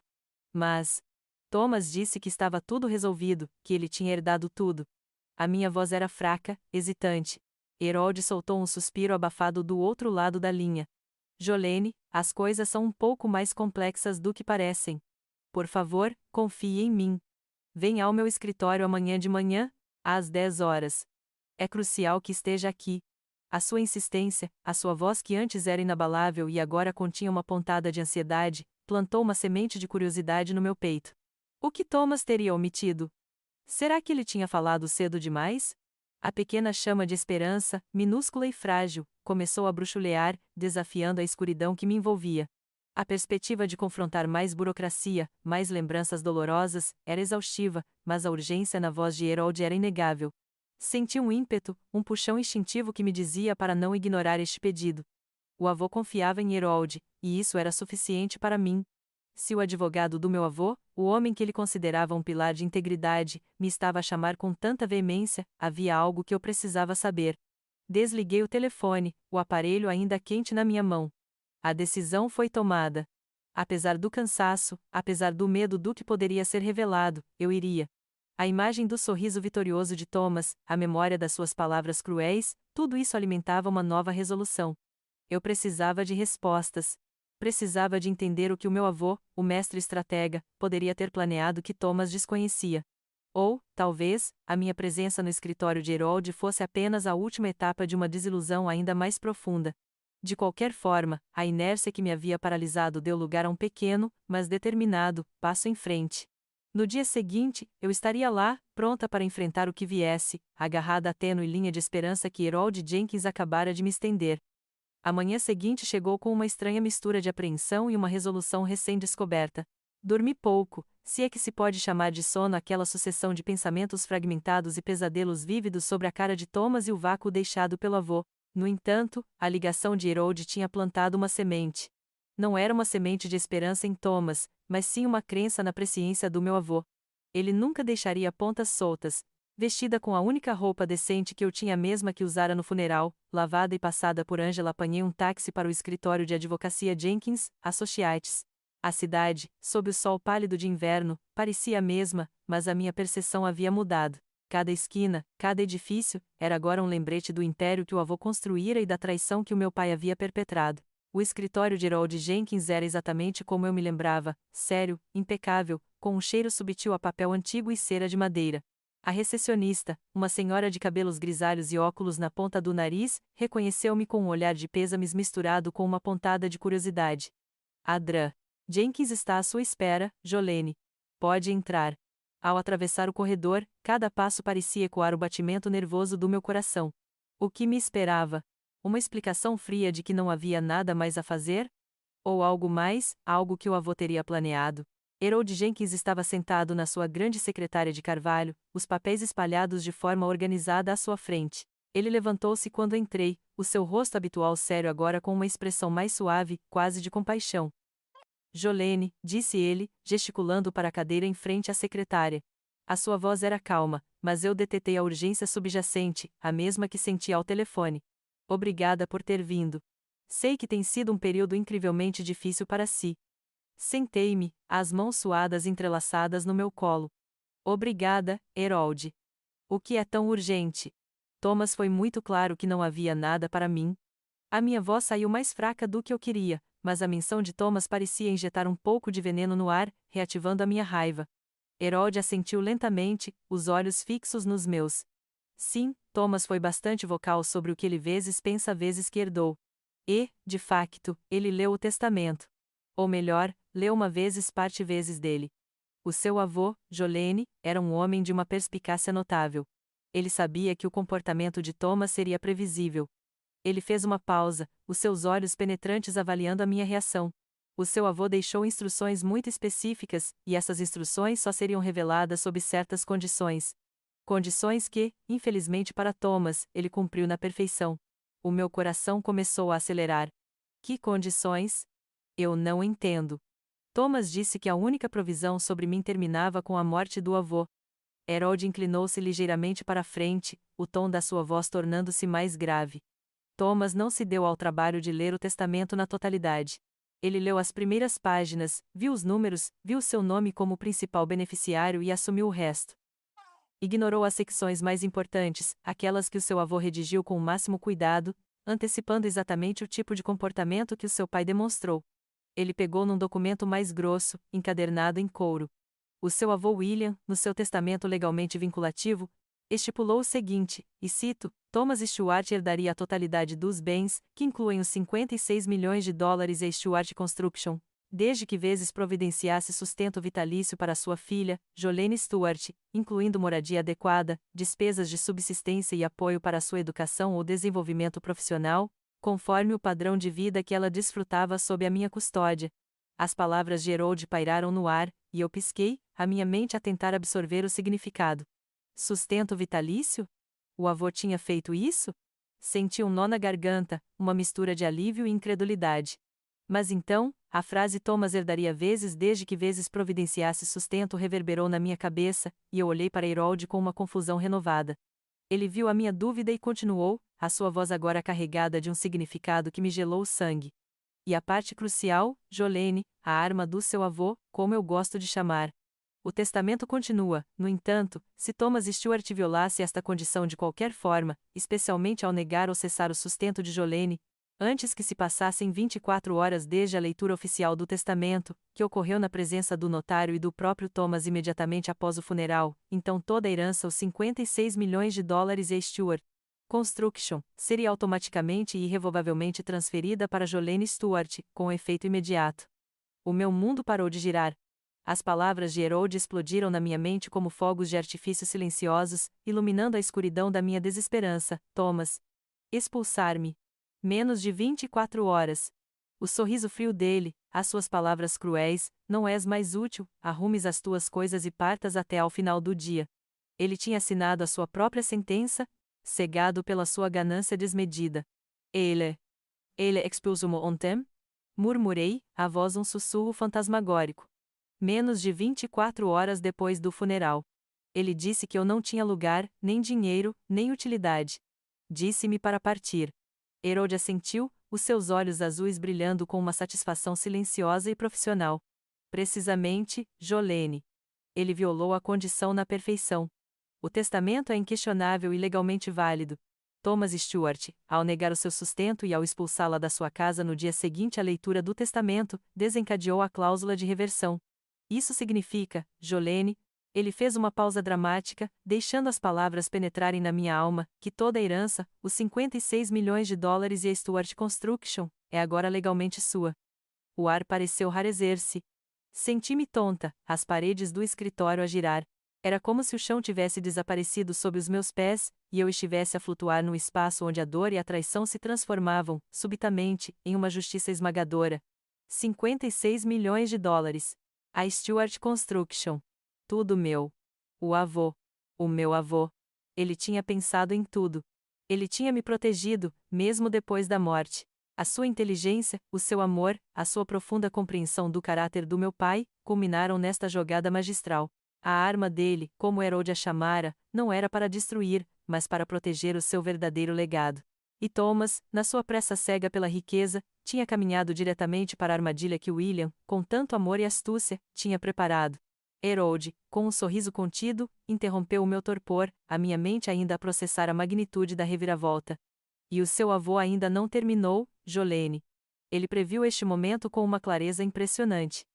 Mas Thomas disse que estava tudo resolvido, que ele tinha herdado tudo. A minha voz era fraca, hesitante. Harold soltou um suspiro abafado do outro lado da linha. Jolene, as coisas são um pouco mais complexas do que parecem. Por favor, confie em mim. Venha ao meu escritório amanhã de manhã, às 10 horas. É crucial que esteja aqui. A sua insistência, a sua voz que antes era inabalável e agora continha uma pontada de ansiedade, plantou uma semente de curiosidade no meu peito. O que Thomas teria omitido? Será que ele tinha falado cedo demais? A pequena chama de esperança, minúscula e frágil, começou a bruxulear, desafiando a escuridão que me envolvia. A perspectiva de confrontar mais burocracia, mais lembranças dolorosas, era exaustiva, mas a urgência na voz de Harold era inegável. Senti um ímpeto, um puxão instintivo que me dizia para não ignorar este pedido. O avô confiava em Harold, e isso era suficiente para mim. Se o advogado do meu avô, o homem que ele considerava um pilar de integridade, me estava a chamar com tanta veemência, havia algo que eu precisava saber. Desliguei o telefone, o aparelho ainda quente na minha mão. A decisão foi tomada. Apesar do cansaço, apesar do medo do que poderia ser revelado, eu iria. A imagem do sorriso vitorioso de Thomas, a memória das suas palavras cruéis, tudo isso alimentava uma nova resolução. Eu precisava de respostas. Precisava de entender o que o meu avô, o mestre estratega, poderia ter planeado que Thomas desconhecia. Ou, talvez, a minha presença no escritório de Harold fosse apenas a última etapa de uma desilusão ainda mais profunda. De qualquer forma, a inércia que me havia paralisado deu lugar a um pequeno, mas determinado, passo em frente. No dia seguinte, eu estaria lá, pronta para enfrentar o que viesse, agarrada à tênue linha de esperança que Harold Jenkins acabara de me estender. A manhã seguinte chegou com uma estranha mistura de apreensão e uma resolução recém-descoberta. Dormi pouco, se é que se pode chamar de sono aquela sucessão de pensamentos fragmentados e pesadelos vívidos sobre a cara de Thomas e o vácuo deixado pelo avô. No entanto, a ligação de Harold tinha plantado uma semente. não era uma semente de esperança em Thomas, mas sim uma crença na presciência do meu avô. Ele nunca deixaria pontas soltas. Vestida com a única roupa decente que eu tinha, a mesma que usara no funeral, lavada e passada por Angela, apanhei um táxi para o escritório de advocacia Jenkins Associates. A cidade, sob o sol pálido de inverno, parecia a mesma, mas a minha percepção havia mudado. Cada esquina, cada edifício, era agora um lembrete do império que o avô construíra e da traição que o meu pai havia perpetrado. O escritório de Harold Jenkins era exatamente como eu me lembrava, sério, impecável, com um cheiro subtil a papel antigo e cera de madeira. A recepcionista, uma senhora de cabelos grisalhos e óculos na ponta do nariz, reconheceu-me com um olhar de pêsames misturado com uma pontada de curiosidade. Adrã. Jenkins está à sua espera, Jolene. Pode entrar. Ao atravessar o corredor, cada passo parecia ecoar o batimento nervoso do meu coração. O que me esperava? Uma explicação fria de que não havia nada mais a fazer? Ou algo mais, algo que o avô teria planeado? Harold Jenkins estava sentado na sua grande secretária de carvalho, os papéis espalhados de forma organizada à sua frente. Ele levantou-se quando entrei, o seu rosto habitual sério agora com uma expressão mais suave, quase de compaixão. Jolene, disse ele, gesticulando para a cadeira em frente à secretária. A sua voz era calma, mas eu detetei a urgência subjacente, a mesma que senti ao telefone. Obrigada por ter vindo. Sei que tem sido um período incrivelmente difícil para si. Sentei-me, as mãos suadas entrelaçadas no meu colo. Obrigada, Harold. O que é tão urgente? Thomas foi muito claro que não havia nada para mim. A minha voz saiu mais fraca do que eu queria, mas a menção de Thomas parecia injetar um pouco de veneno no ar, reativando a minha raiva. Harold assentiu lentamente, os olhos fixos nos meus. Sim, Thomas foi bastante vocal sobre o que ele vezes pensa vezes que herdou. E, de facto, ele leu o testamento. Ou melhor, leu uma vezes parte vezes dele. O seu avô, Jolene, era um homem de uma perspicácia notável. Ele sabia que o comportamento de Thomas seria previsível. Ele fez uma pausa, os seus olhos penetrantes avaliando a minha reação. O seu avô deixou instruções muito específicas, e essas instruções só seriam reveladas sob certas condições. Condições que, infelizmente para Thomas, ele cumpriu na perfeição. O meu coração começou a acelerar. Que condições? Eu não entendo. Thomas disse que a única provisão sobre mim terminava com a morte do avô. Harold inclinou-se ligeiramente para a frente, o tom da sua voz tornando-se mais grave. Thomas não se deu ao trabalho de ler o testamento na totalidade. Ele leu as primeiras páginas, viu os números, viu seu nome como principal beneficiário e assumiu o resto. Ignorou as secções mais importantes, aquelas que o seu avô redigiu com o máximo cuidado, antecipando exatamente o tipo de comportamento que o seu pai demonstrou. Ele pegou num documento mais grosso, encadernado em couro. O seu avô William, no seu testamento legalmente vinculativo, estipulou o seguinte, e cito: Thomas Stewart herdaria a totalidade dos bens, que incluem os 56 milhões de dólares e Stewart Construction, desde que vezes providenciasse sustento vitalício para sua filha, Jolene Stewart, incluindo moradia adequada, despesas de subsistência e apoio para sua educação ou desenvolvimento profissional, conforme o padrão de vida que ela desfrutava sob a minha custódia. As palavras de Harold pairaram no ar, e eu pisquei, a minha mente a tentar absorver o significado. Sustento vitalício? O avô tinha feito isso? Senti um nó na garganta, uma mistura de alívio e incredulidade. Mas então, a frase Thomas herdaria vezes desde que vezes providenciasse sustento reverberou na minha cabeça, e eu olhei para Harold com uma confusão renovada. Ele viu a minha dúvida e continuou, a sua voz agora carregada de um significado que me gelou o sangue. E a parte crucial, Jolene, a arma do seu avô, como eu gosto de chamar. O testamento continua, no entanto, se Thomas Stewart violasse esta condição de qualquer forma, especialmente ao negar ou cessar o sustento de Jolene, antes que se passassem 24 horas desde a leitura oficial do testamento, que ocorreu na presença do notário e do próprio Thomas imediatamente após o funeral, então toda a herança, os 56 milhões de dólares e Stewart Construction, seria automaticamente e irrevogavelmente transferida para Jolene Stewart, com efeito imediato. O meu mundo parou de girar. As palavras de Harold explodiram na minha mente como fogos de artifício silenciosos, iluminando a escuridão da minha desesperança. Thomas. Expulsar-me. Menos de 24 horas. O sorriso frio dele, as suas palavras cruéis: não és mais útil, arrumes as tuas coisas e partas até ao final do dia. Ele tinha assinado a sua própria sentença, cegado pela sua ganância desmedida. Ele expulsou-me ontem? Murmurei, a voz um sussurro fantasmagórico. Menos de 24 horas depois do funeral. Ele disse que eu não tinha lugar, nem dinheiro, nem utilidade. Disse-me para partir. Harold assentiu, os seus olhos azuis brilhando com uma satisfação silenciosa e profissional. Precisamente, Jolene. Ele violou a condição na perfeição. O testamento é inquestionável e legalmente válido. Thomas Stewart, ao negar o seu sustento e ao expulsá-la da sua casa no dia seguinte à leitura do testamento, desencadeou a cláusula de reversão. Isso significa, Jolene, ele fez uma pausa dramática, deixando as palavras penetrarem na minha alma, que toda a herança, os 56 milhões de dólares e a Stewart Construction, é agora legalmente sua. O ar pareceu rarezer-se. Senti-me tonta, as paredes do escritório a girar. Era como se o chão tivesse desaparecido sob os meus pés, e eu estivesse a flutuar num espaço onde a dor e a traição se transformavam, subitamente, em uma justiça esmagadora. 56 milhões de dólares. A Stewart Construction. Tudo meu. O avô. O meu avô. Ele tinha pensado em tudo. Ele tinha me protegido, mesmo depois da morte. A sua inteligência, o seu amor, a sua profunda compreensão do caráter do meu pai, culminaram nesta jogada magistral. A arma dele, como Harold a chamara, não era para destruir, mas para proteger o seu verdadeiro legado. E Thomas, na sua pressa cega pela riqueza, tinha caminhado diretamente para a armadilha que William, com tanto amor e astúcia, tinha preparado. Harold, com um sorriso contido, interrompeu o meu torpor, a minha mente ainda a processar a magnitude da reviravolta. E o seu avô ainda não terminou, Jolene. Ele previu este momento com uma clareza impressionante.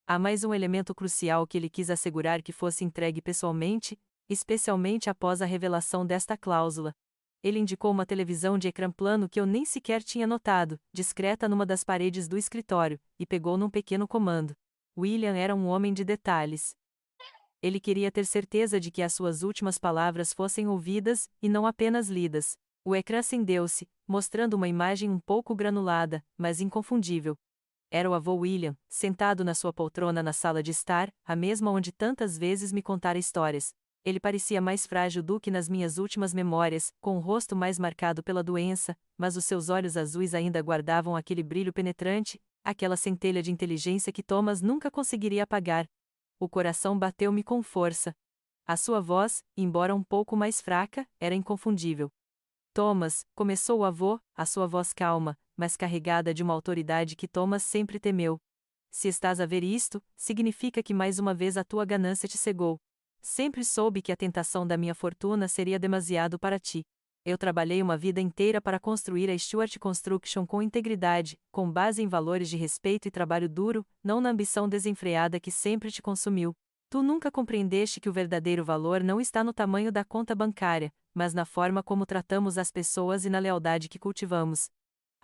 Há mais um elemento crucial que ele quis assegurar que fosse entregue pessoalmente, especialmente após a revelação desta cláusula. Ele indicou uma televisão de ecrã plano que eu nem sequer tinha notado, discreta numa das paredes do escritório, e pegou num pequeno comando. William era um homem de detalhes. Ele queria ter certeza de que as suas últimas palavras fossem ouvidas, e não apenas lidas. O ecrã acendeu-se, mostrando uma imagem um pouco granulada, mas inconfundível. Era o avô William, sentado na sua poltrona na sala de estar, a mesma onde tantas vezes me contara histórias. Ele parecia mais frágil do que nas minhas últimas memórias, com o rosto mais marcado pela doença, mas os seus olhos azuis ainda guardavam aquele brilho penetrante, aquela centelha de inteligência que Thomas nunca conseguiria apagar. O coração bateu-me com força. A sua voz, embora um pouco mais fraca, era inconfundível. Thomas, começou o avô, a sua voz calma, mas carregada de uma autoridade que Thomas sempre temeu. Se estás a ver isto, significa que mais uma vez a tua ganância te cegou. Sempre soube que a tentação da minha fortuna seria demasiado para ti. Eu trabalhei uma vida inteira para construir a Stewart Construction com integridade, com base em valores de respeito e trabalho duro, não na ambição desenfreada que sempre te consumiu. Tu nunca compreendeste que o verdadeiro valor não está no tamanho da conta bancária, mas na forma como tratamos as pessoas e na lealdade que cultivamos.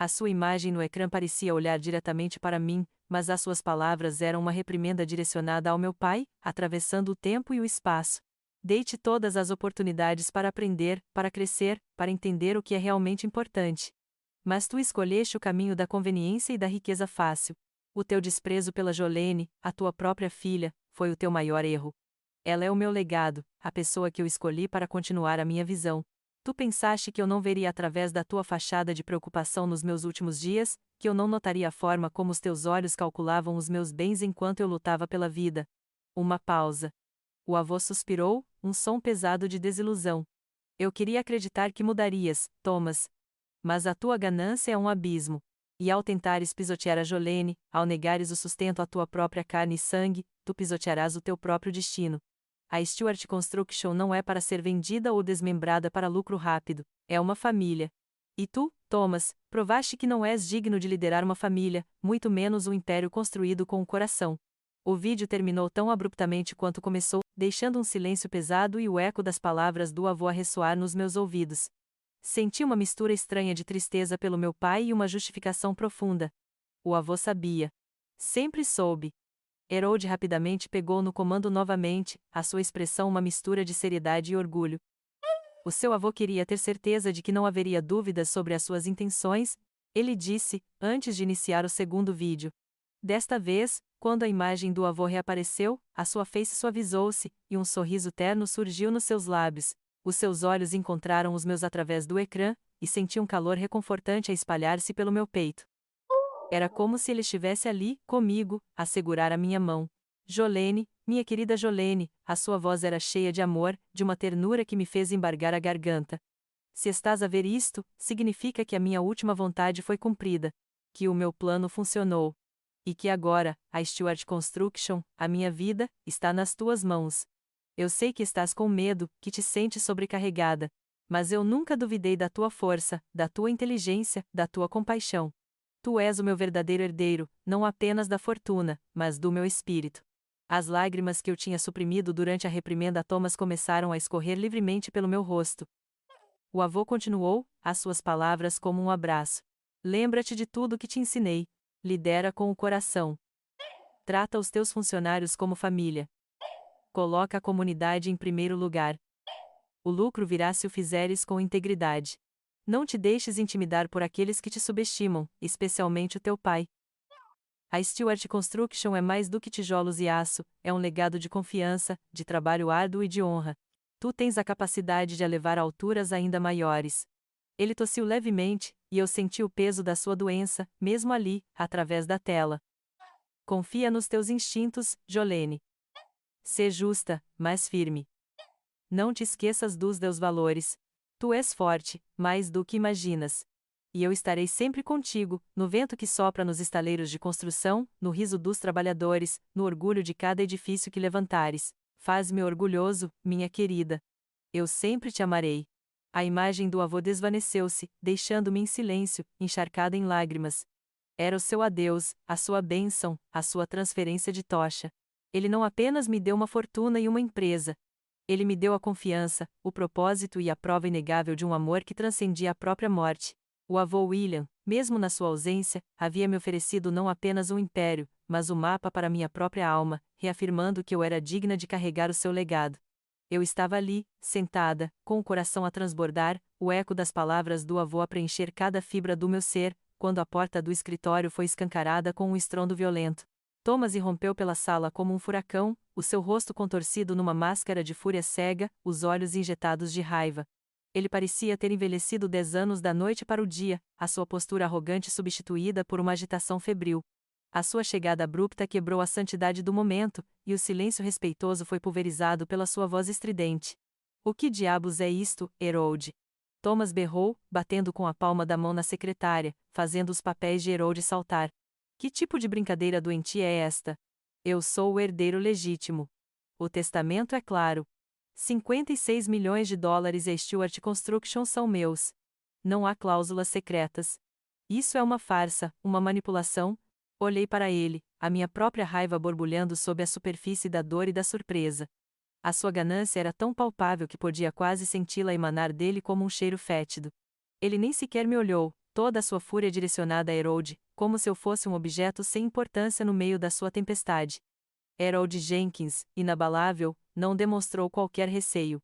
A sua imagem no ecrã parecia olhar diretamente para mim, mas as suas palavras eram uma reprimenda direcionada ao meu pai, atravessando o tempo e o espaço. Dei-te todas as oportunidades para aprender, para crescer, para entender o que é realmente importante. Mas tu escolheste o caminho da conveniência e da riqueza fácil. O teu desprezo pela Jolene, a tua própria filha, foi o teu maior erro. Ela é o meu legado, a pessoa que eu escolhi para continuar a minha visão. Tu pensaste que eu não veria através da tua fachada de preocupação nos meus últimos dias, que eu não notaria a forma como os teus olhos calculavam os meus bens enquanto eu lutava pela vida. Uma pausa. O avô suspirou, um som pesado de desilusão. Eu queria acreditar que mudarias, Thomas. Mas a tua ganância é um abismo. E ao tentares pisotear a Jolene, ao negares o sustento à tua própria carne e sangue, tu pisotearás o teu próprio destino. A Stewart Construction não é para ser vendida ou desmembrada para lucro rápido, é uma família. E tu, Thomas, provaste que não és digno de liderar uma família, muito menos um império construído com o coração. O vídeo terminou tão abruptamente quanto começou, deixando um silêncio pesado e o eco das palavras do avô a ressoar nos meus ouvidos. Senti uma mistura estranha de tristeza pelo meu pai e uma justificação profunda. O avô sabia. Sempre soube. Harold rapidamente pegou no comando novamente, a sua expressão uma mistura de seriedade e orgulho. O seu avô queria ter certeza de que não haveria dúvidas sobre as suas intenções, ele disse, antes de iniciar o segundo vídeo. Desta vez, quando a imagem do avô reapareceu, a sua face suavizou-se, e um sorriso terno surgiu nos seus lábios. Os seus olhos encontraram os meus através do ecrã, e senti um calor reconfortante a espalhar-se pelo meu peito. Era como se ele estivesse ali, comigo, a segurar a minha mão. Jolene, minha querida Jolene, a sua voz era cheia de amor, de uma ternura que me fez embargar a garganta. Se estás a ver isto, significa que a minha última vontade foi cumprida, que o meu plano funcionou. E que agora, a Stewart Construction, a minha vida, está nas tuas mãos. Eu sei que estás com medo, que te sentes sobrecarregada. Mas eu nunca duvidei da tua força, da tua inteligência, da tua compaixão. Tu és o meu verdadeiro herdeiro, não apenas da fortuna, mas do meu espírito. As lágrimas que eu tinha suprimido durante a reprimenda a Thomas começaram a escorrer livremente pelo meu rosto. O avô continuou, as suas palavras como um abraço. Lembra-te de tudo que te ensinei. Lidera com o coração. Trata os teus funcionários como família. Coloca a comunidade em primeiro lugar. O lucro virá se o fizeres com integridade. Não te deixes intimidar por aqueles que te subestimam, especialmente o teu pai. A Stewart Construction é mais do que tijolos e aço, é um legado de confiança, de trabalho árduo e de honra. Tu tens a capacidade de a levar a alturas ainda maiores. Ele tossiu levemente, e eu senti o peso da sua doença, mesmo ali, através da tela. Confia nos teus instintos, Jolene. Sê justa, mas firme. Não te esqueças dos teus valores. Tu és forte, mais do que imaginas. E eu estarei sempre contigo, no vento que sopra nos estaleiros de construção, no riso dos trabalhadores, no orgulho de cada edifício que levantares. Faz-me orgulhoso, minha querida. Eu sempre te amarei. A imagem do avô desvaneceu-se, deixando-me em silêncio, encharcada em lágrimas. Era o seu adeus, a sua bênção, a sua transferência de tocha. Ele não apenas me deu uma fortuna e uma empresa. Ele me deu a confiança, o propósito e a prova inegável de um amor que transcendia a própria morte. O avô William, mesmo na sua ausência, havia me oferecido não apenas um império, mas o mapa para minha própria alma, reafirmando que eu era digna de carregar o seu legado. Eu estava ali, sentada, com o coração a transbordar, o eco das palavras do avô a preencher cada fibra do meu ser, quando a porta do escritório foi escancarada com um estrondo violento. Thomas irrompeu pela sala como um furacão, o seu rosto contorcido numa máscara de fúria cega, os olhos injetados de raiva. Ele parecia ter envelhecido 10 anos da noite para o dia, a sua postura arrogante substituída por uma agitação febril. A sua chegada abrupta quebrou a santidade do momento, e o silêncio respeitoso foi pulverizado pela sua voz estridente. O que diabos é isto, Harold? Thomas berrou, batendo com a palma da mão na secretária, fazendo os papéis de Harold saltar. Que tipo de brincadeira doentia é esta? Eu sou o herdeiro legítimo. O testamento é claro. 56 milhões de dólares e a Stewart Construction são meus. Não há cláusulas secretas. Isso é uma farsa, uma manipulação. Olhei para ele, a minha própria raiva borbulhando sob a superfície da dor e da surpresa. A sua ganância era tão palpável que podia quase senti-la emanar dele como um cheiro fétido. Ele nem sequer me olhou, toda a sua fúria direcionada a Harold, como se eu fosse um objeto sem importância no meio da sua tempestade. Harold Jenkins, inabalável, não demonstrou qualquer receio.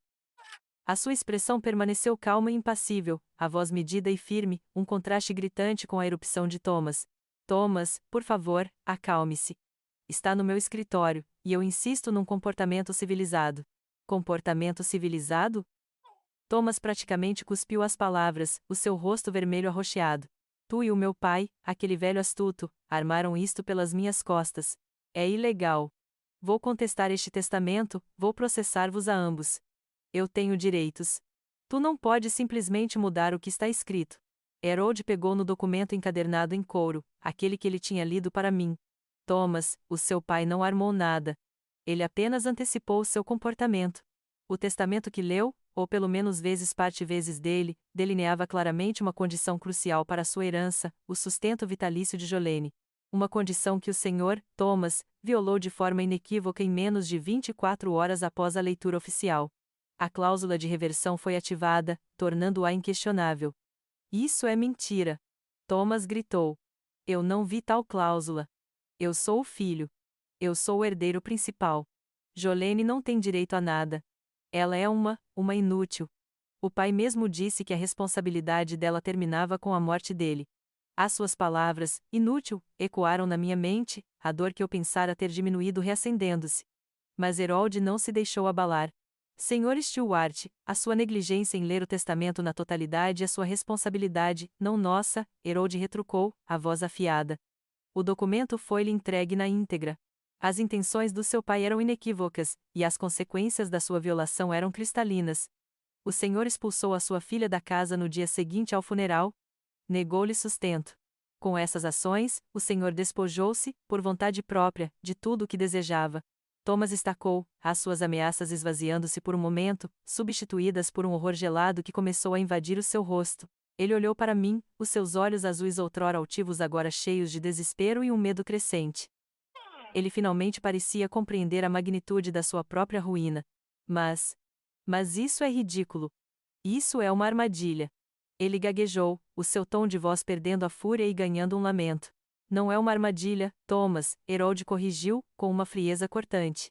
A sua expressão permaneceu calma e impassível, a voz medida e firme, um contraste gritante com a erupção de Thomas. Thomas, por favor, acalme-se. Está no meu escritório, e eu insisto num comportamento civilizado. Comportamento civilizado? Thomas praticamente cuspiu as palavras, o seu rosto vermelho arroxeado. Tu e o meu pai, aquele velho astuto, armaram isto pelas minhas costas. É ilegal. Vou contestar este testamento, vou processar-vos a ambos. Eu tenho direitos. Tu não podes simplesmente mudar o que está escrito. Harold pegou no documento encadernado em couro, aquele que ele tinha lido para mim. Thomas, o seu pai não armou nada. Ele apenas antecipou seu comportamento. O testamento que leu, ou pelo menos vezes dele, delineava claramente uma condição crucial para sua herança, o sustento vitalício de Jolene. Uma condição que o senhor, Thomas, violou de forma inequívoca em menos de 24 horas após a leitura oficial. A cláusula de reversão foi ativada, tornando-a inquestionável. Isso é mentira! Thomas gritou. Eu não vi tal cláusula. Eu sou o filho. Eu sou o herdeiro principal. Jolene não tem direito a nada. Ela é uma inútil. O pai mesmo disse que a responsabilidade dela terminava com a morte dele. As suas palavras, inútil, ecoaram na minha mente, a dor que eu pensara ter diminuído reacendendo-se. Mas Harold não se deixou abalar. Senhor Stewart, a sua negligência em ler o testamento na totalidade é sua responsabilidade, não nossa, Harold retrucou, a voz afiada. O documento foi-lhe entregue na íntegra. As intenções do seu pai eram inequívocas, e as consequências da sua violação eram cristalinas. O senhor expulsou a sua filha da casa no dia seguinte ao funeral. Negou-lhe sustento. Com essas ações, o senhor despojou-se, por vontade própria, de tudo o que desejava. Thomas estacou, as suas ameaças esvaziando-se por um momento, substituídas por um horror gelado que começou a invadir o seu rosto. Ele olhou para mim, os seus olhos azuis outrora altivos agora cheios de desespero e um medo crescente. Ele finalmente parecia compreender a magnitude da sua própria ruína. Mas isso é ridículo. Isso é uma armadilha. Ele gaguejou, o seu tom de voz perdendo a fúria e ganhando um lamento. Não é uma armadilha, Thomas, Harold corrigiu, com uma frieza cortante.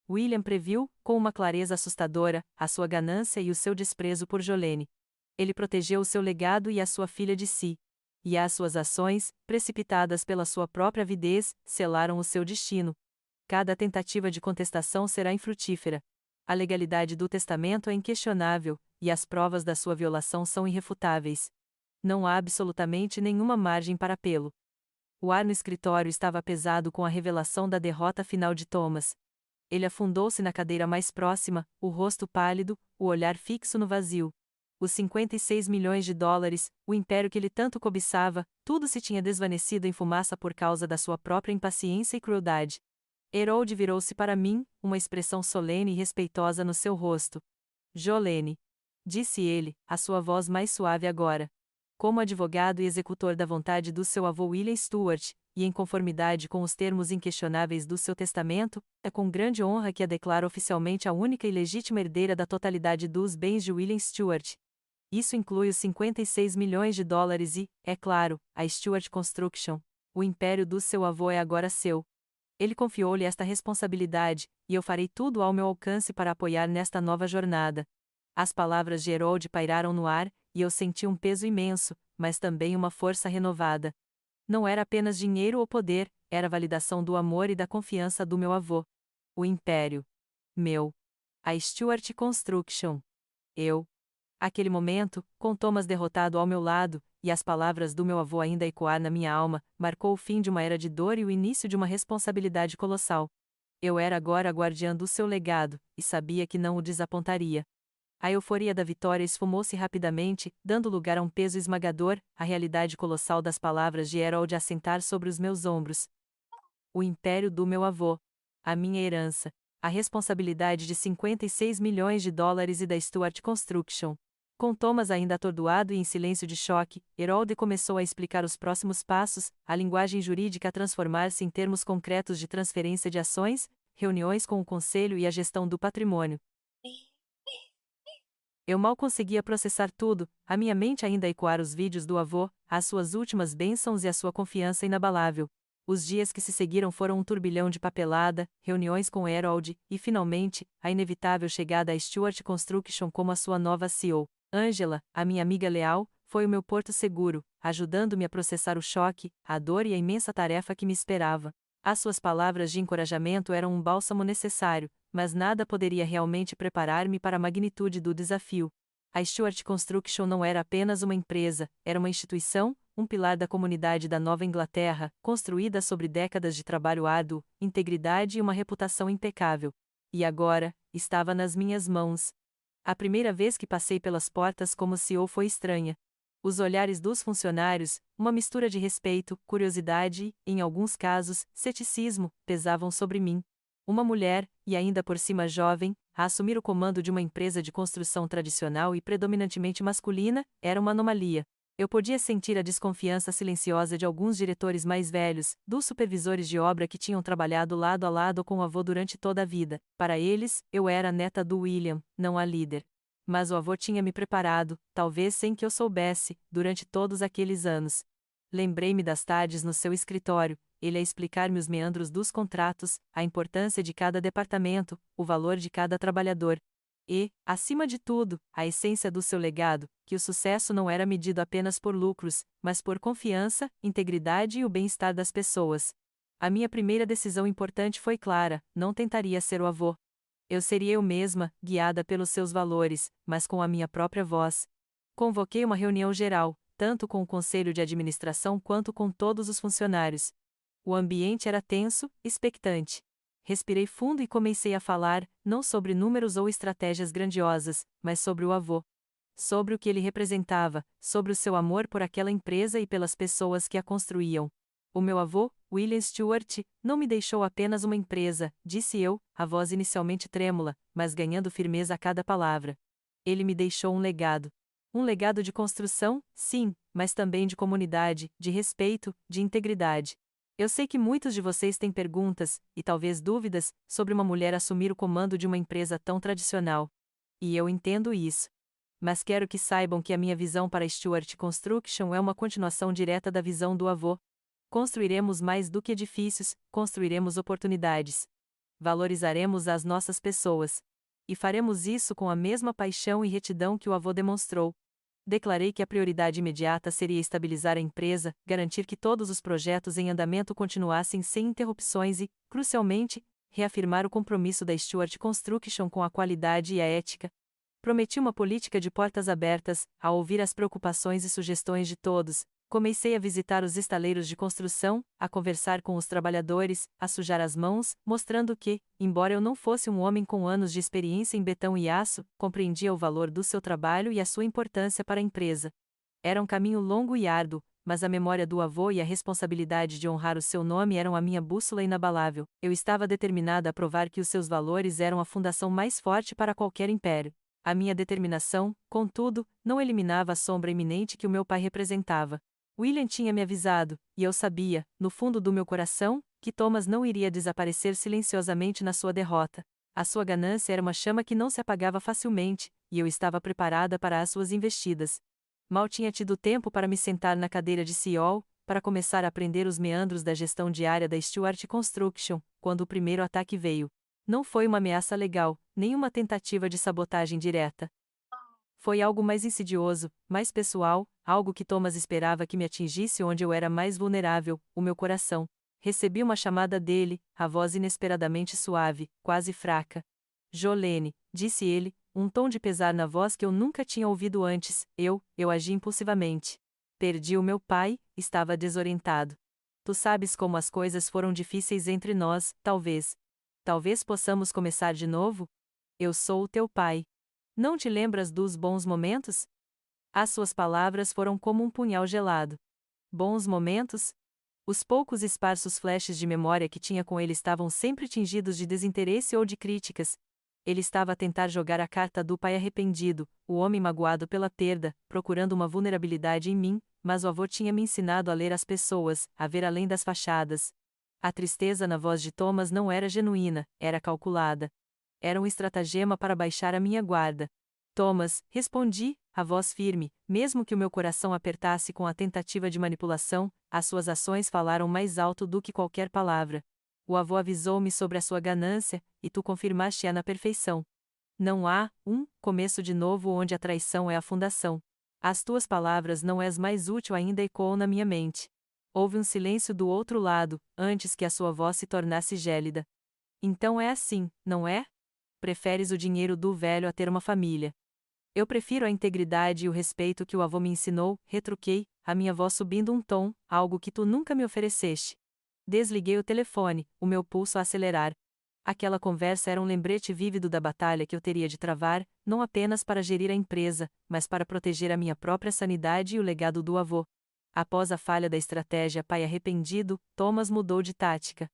William previu, com uma clareza assustadora, a sua ganância e o seu desprezo por Jolene. Ele protegeu o seu legado e a sua filha de si. E as suas ações, precipitadas pela sua própria avidez, selaram o seu destino. Cada tentativa de contestação será infrutífera. A legalidade do testamento é inquestionável, e as provas da sua violação são irrefutáveis. Não há absolutamente nenhuma margem para apelo. O ar no escritório estava pesado com a revelação da derrota final de Thomas. Ele afundou-se na cadeira mais próxima, o rosto pálido, o olhar fixo no vazio. Os 56 milhões de dólares, o império que ele tanto cobiçava, tudo se tinha desvanecido em fumaça por causa da sua própria impaciência e crueldade. Harold virou-se para mim, uma expressão solene e respeitosa no seu rosto. Jolene, disse ele, a sua voz mais suave agora. Como advogado e executor da vontade do seu avô William Stuart, e em conformidade com os termos inquestionáveis do seu testamento, é com grande honra que a declaro oficialmente a única e legítima herdeira da totalidade dos bens de William Stuart. Isso inclui os 56 milhões de dólares e, é claro, a Stuart Construction. O império do seu avô é agora seu. Ele confiou-lhe esta responsabilidade, e eu farei tudo ao meu alcance para apoiar nesta nova jornada. As palavras de Harold pairaram no ar, e eu senti um peso imenso, mas também uma força renovada. Não era apenas dinheiro ou poder, era a validação do amor e da confiança do meu avô. O império. Meu. A Stuart Construction. Eu. Aquele momento, com Thomas derrotado ao meu lado, e as palavras do meu avô ainda a ecoar na minha alma, marcou o fim de uma era de dor e o início de uma responsabilidade colossal. Eu era agora a guardiã do seu legado, e sabia que não o desapontaria. A euforia da vitória esfumou-se rapidamente, dando lugar a um peso esmagador, a realidade colossal das palavras de Harold assentar sobre os meus ombros. O império do meu avô. A minha herança. A responsabilidade de 56 milhões de dólares e da Stuart Construction. Com Thomas ainda atordoado e em silêncio de choque, Harold começou a explicar os próximos passos, a linguagem jurídica a transformar-se em termos concretos de transferência de ações, reuniões com o conselho e a gestão do patrimônio. Eu mal conseguia processar tudo, a minha mente ainda a ecoar os vídeos do avô, as suas últimas bênçãos e a sua confiança inabalável. Os dias que se seguiram foram um turbilhão de papelada, reuniões com Harold, e finalmente, a inevitável chegada a Stuart Construction como a sua nova CEO. Angela, a minha amiga leal, foi o meu porto seguro, ajudando-me a processar o choque, a dor e a imensa tarefa que me esperava. As suas palavras de encorajamento eram um bálsamo necessário, mas nada poderia realmente preparar-me para a magnitude do desafio. A Stuart Construction não era apenas uma empresa, era uma instituição, um pilar da comunidade da Nova Inglaterra, construída sobre décadas de trabalho árduo, integridade e uma reputação impecável. E agora, estava nas minhas mãos. A primeira vez que passei pelas portas como CEO foi estranha. Os olhares dos funcionários, uma mistura de respeito, curiosidade e, em alguns casos, ceticismo, pesavam sobre mim. Uma mulher, e ainda por cima jovem, a assumir o comando de uma empresa de construção tradicional e predominantemente masculina, era uma anomalia. Eu podia sentir a desconfiança silenciosa de alguns diretores mais velhos, dos supervisores de obra que tinham trabalhado lado a lado com o avô durante toda a vida. Para eles, eu era a neta do William, não a líder. Mas o avô tinha me preparado, talvez sem que eu soubesse, durante todos aqueles anos. Lembrei-me das tardes no seu escritório, ele a explicar-me os meandros dos contratos, a importância de cada departamento, o valor de cada trabalhador. E, acima de tudo, a essência do seu legado, que o sucesso não era medido apenas por lucros, mas por confiança, integridade e o bem-estar das pessoas. A minha primeira decisão importante foi clara: não tentaria ser o avô. Eu seria eu mesma, guiada pelos seus valores, mas com a minha própria voz. Convoquei uma reunião geral, tanto com o conselho de administração quanto com todos os funcionários. O ambiente era tenso, expectante. Respirei fundo e comecei a falar, não sobre números ou estratégias grandiosas, mas sobre o avô. Sobre o que ele representava, sobre o seu amor por aquela empresa e pelas pessoas que a construíam. O meu avô, William Stewart, não me deixou apenas uma empresa, disse eu, a voz inicialmente trêmula, mas ganhando firmeza a cada palavra. Ele me deixou um legado. Um legado de construção, sim, mas também de comunidade, de respeito, de integridade. Eu sei que muitos de vocês têm perguntas, e talvez dúvidas, sobre uma mulher assumir o comando de uma empresa tão tradicional. E eu entendo isso. Mas quero que saibam que a minha visão para Stewart Construction é uma continuação direta da visão do avô. Construiremos mais do que edifícios, construiremos oportunidades. Valorizaremos as nossas pessoas. E faremos isso com a mesma paixão e retidão que o avô demonstrou. Declarei que a prioridade imediata seria estabilizar a empresa, garantir que todos os projetos em andamento continuassem sem interrupções e, crucialmente, reafirmar o compromisso da Stewart Construction com a qualidade e a ética. Prometi uma política de portas abertas, ao ouvir as preocupações e sugestões de todos. Comecei a visitar os estaleiros de construção, a conversar com os trabalhadores, a sujar as mãos, mostrando que, embora eu não fosse um homem com anos de experiência em betão e aço, compreendia o valor do seu trabalho e a sua importância para a empresa. Era um caminho longo e árduo, mas a memória do avô e a responsabilidade de honrar o seu nome eram a minha bússola inabalável. Eu estava determinada a provar que os seus valores eram a fundação mais forte para qualquer império. A minha determinação, contudo, não eliminava a sombra iminente que o meu pai representava. William tinha me avisado, e eu sabia, no fundo do meu coração, que Thomas não iria desaparecer silenciosamente na sua derrota. A sua ganância era uma chama que não se apagava facilmente, e eu estava preparada para as suas investidas. Mal tinha tido tempo para me sentar na cadeira de CEO, para começar a aprender os meandros da gestão diária da Stewart Construction, quando o primeiro ataque veio. Não foi uma ameaça legal, nem uma tentativa de sabotagem direta. Foi algo mais insidioso, mais pessoal, algo que Thomas esperava que me atingisse onde eu era mais vulnerável, o meu coração. Recebi uma chamada dele, a voz inesperadamente suave, quase fraca. Jolene, disse ele, um tom de pesar na voz que eu nunca tinha ouvido antes. Eu agi impulsivamente. Perdi o meu pai, estava desorientado. Tu sabes como as coisas foram difíceis entre nós, talvez. Talvez possamos começar de novo? Eu sou o teu pai. Não te lembras dos bons momentos? As suas palavras foram como um punhal gelado. Bons momentos? Os poucos esparsos flashes de memória que tinha com ele estavam sempre tingidos de desinteresse ou de críticas. Ele estava a tentar jogar a carta do pai arrependido, o homem magoado pela perda, procurando uma vulnerabilidade em mim, mas o avô tinha me ensinado a ler as pessoas, a ver além das fachadas. A tristeza na voz de Thomas não era genuína, era calculada. Era um estratagema para baixar a minha guarda. Thomas, respondi, a voz firme, mesmo que o meu coração apertasse com a tentativa de manipulação, as suas ações falaram mais alto do que qualquer palavra. O avô avisou-me sobre a sua ganância, e tu confirmaste-a na perfeição. Não há, começo de novo onde a traição é a fundação. As tuas palavras não és mais útil ainda ecoam na minha mente. Houve um silêncio do outro lado, antes que a sua voz se tornasse gélida. Então é assim, não é? Preferes o dinheiro do velho a ter uma família. Eu prefiro a integridade e o respeito que o avô me ensinou, retruquei, a minha voz subindo um tom, algo que tu nunca me ofereceste. Desliguei o telefone, o meu pulso a acelerar. Aquela conversa era um lembrete vívido da batalha que eu teria de travar, não apenas para gerir a empresa, mas para proteger a minha própria sanidade e o legado do avô. Após a falha da estratégia pai arrependido, Thomas mudou de tática.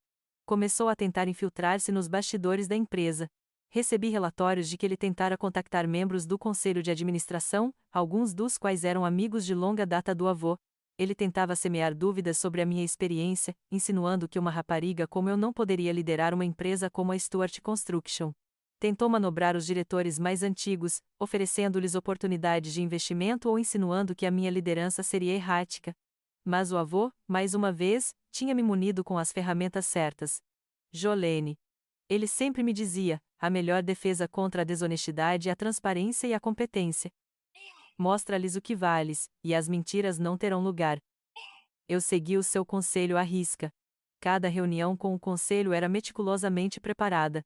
Começou a tentar infiltrar-se nos bastidores da empresa. Recebi relatórios de que ele tentara contactar membros do conselho de administração, alguns dos quais eram amigos de longa data do avô. Ele tentava semear dúvidas sobre a minha experiência, insinuando que uma rapariga como eu não poderia liderar uma empresa como a Stewart Construction. Tentou manobrar os diretores mais antigos, oferecendo-lhes oportunidades de investimento ou insinuando que a minha liderança seria errática. Mas o avô, mais uma vez, tinha me munido com as ferramentas certas. Jolene. Ele sempre me dizia, a melhor defesa contra a desonestidade é a transparência e a competência. Mostra-lhes o que vales, e as mentiras não terão lugar. Eu segui o seu conselho à risca. Cada reunião com o conselho era meticulosamente preparada.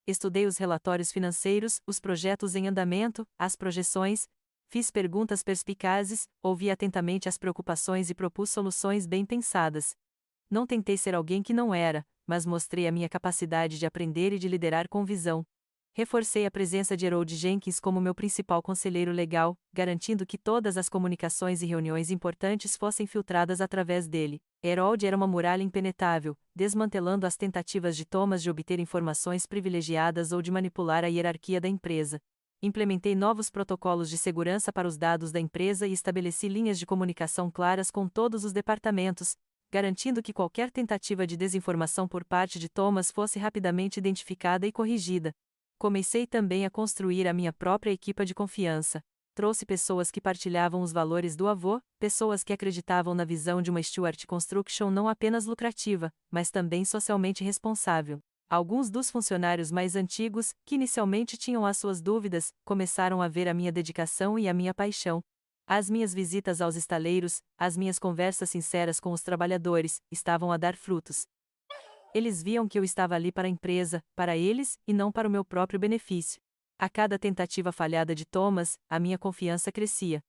Estudei os relatórios financeiros, os projetos em andamento, as projeções, fiz perguntas perspicazes, ouvi atentamente as preocupações e propus soluções bem pensadas. Não tentei ser alguém que não era, mas mostrei a minha capacidade de aprender e de liderar com visão. Reforcei a presença de Harold Jenkins como meu principal conselheiro legal, garantindo que todas as comunicações e reuniões importantes fossem filtradas através dele. Harold era uma muralha impenetrável, desmantelando as tentativas de Thomas de obter informações privilegiadas ou de manipular a hierarquia da empresa. Implementei novos protocolos de segurança para os dados da empresa e estabeleci linhas de comunicação claras com todos os departamentos, garantindo que qualquer tentativa de desinformação por parte de Thomas fosse rapidamente identificada e corrigida. Comecei também a construir a minha própria equipa de confiança. Trouxe pessoas que partilhavam os valores do avô, pessoas que acreditavam na visão de uma Stewart Construction não apenas lucrativa, mas também socialmente responsável. Alguns dos funcionários mais antigos, que inicialmente tinham as suas dúvidas, começaram a ver a minha dedicação e a minha paixão. As minhas visitas aos estaleiros, as minhas conversas sinceras com os trabalhadores, estavam a dar frutos. Eles viam que eu estava ali para a empresa, para eles, e não para o meu próprio benefício. A cada tentativa falhada de Thomas, a minha confiança crescia.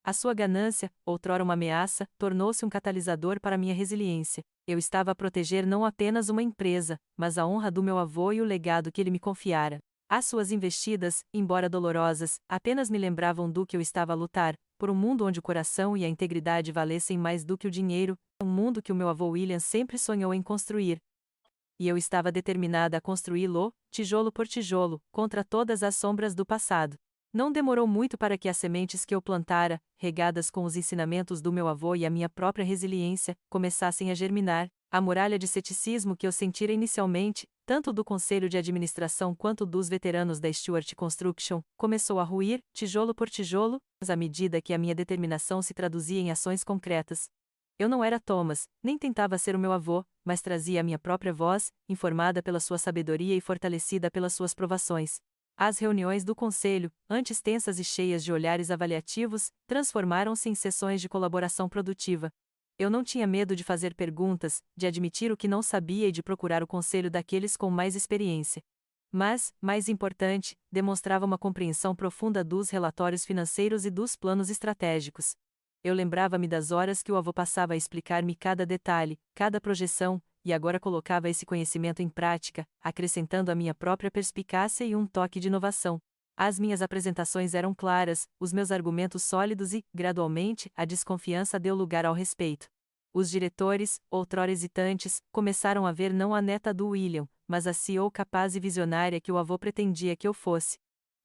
A sua ganância, outrora uma ameaça, tornou-se um catalisador para minha resiliência. Eu estava a proteger não apenas uma empresa, mas a honra do meu avô e o legado que ele me confiara. As suas investidas, embora dolorosas, apenas me lembravam do que eu estava a lutar, por um mundo onde o coração e a integridade valessem mais do que o dinheiro, um mundo que o meu avô William sempre sonhou em construir. E eu estava determinada a construí-lo, tijolo por tijolo, contra todas as sombras do passado. Não demorou muito para que as sementes que eu plantara, regadas com os ensinamentos do meu avô e a minha própria resiliência, começassem a germinar. A muralha de ceticismo que eu sentira inicialmente, tanto do conselho de administração quanto dos veteranos da Stewart Construction, começou a ruir, tijolo por tijolo, à medida que a minha determinação se traduzia em ações concretas. Eu não era Thomas, nem tentava ser o meu avô, mas trazia a minha própria voz, informada pela sua sabedoria e fortalecida pelas suas provações. As reuniões do conselho, antes tensas e cheias de olhares avaliativos, transformaram-se em sessões de colaboração produtiva. Eu não tinha medo de fazer perguntas, de admitir o que não sabia e de procurar o conselho daqueles com mais experiência. Mas, mais importante, demonstrava uma compreensão profunda dos relatórios financeiros e dos planos estratégicos. Eu lembrava-me das horas que o avô passava a explicar-me cada detalhe, cada projeção, e agora colocava esse conhecimento em prática, acrescentando a minha própria perspicácia e um toque de inovação. As minhas apresentações eram claras, os meus argumentos sólidos e, gradualmente, a desconfiança deu lugar ao respeito. Os diretores, outrora hesitantes, começaram a ver não a neta do William, mas a CEO capaz e visionária que o avô pretendia que eu fosse.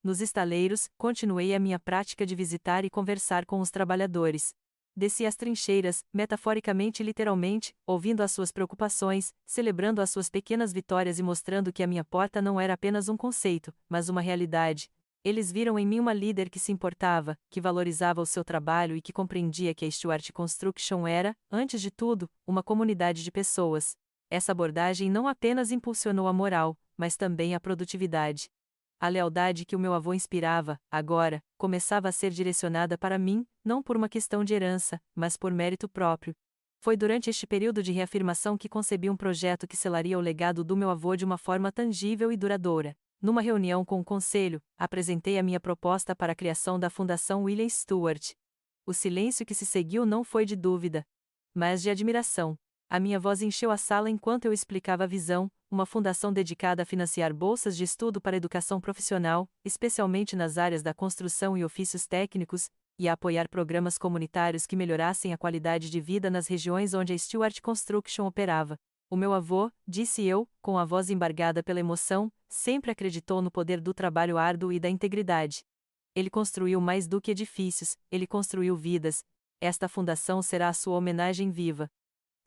Nos estaleiros, continuei a minha prática de visitar e conversar com os trabalhadores. Desci as trincheiras, metaforicamente e literalmente, ouvindo as suas preocupações, celebrando as suas pequenas vitórias e mostrando que a minha porta não era apenas um conceito, mas uma realidade. Eles viram em mim uma líder que se importava, que valorizava o seu trabalho e que compreendia que a Stewart Construction era, antes de tudo, uma comunidade de pessoas. Essa abordagem não apenas impulsionou a moral, mas também a produtividade. A lealdade que o meu avô inspirava, agora, começava a ser direcionada para mim, não por uma questão de herança, mas por mérito próprio. Foi durante este período de reafirmação que concebi um projeto que selaria o legado do meu avô de uma forma tangível e duradoura. Numa reunião com o conselho, apresentei a minha proposta para a criação da Fundação William Stewart. O silêncio que se seguiu não foi de dúvida, mas de admiração. A minha voz encheu a sala enquanto eu explicava a visão, uma fundação dedicada a financiar bolsas de estudo para educação profissional, especialmente nas áreas da construção e ofícios técnicos, e a apoiar programas comunitários que melhorassem a qualidade de vida nas regiões onde a Stewart Construction operava. O meu avô, disse eu, com a voz embargada pela emoção, sempre acreditou no poder do trabalho árduo e da integridade. Ele construiu mais do que edifícios, ele construiu vidas. Esta fundação será a sua homenagem viva.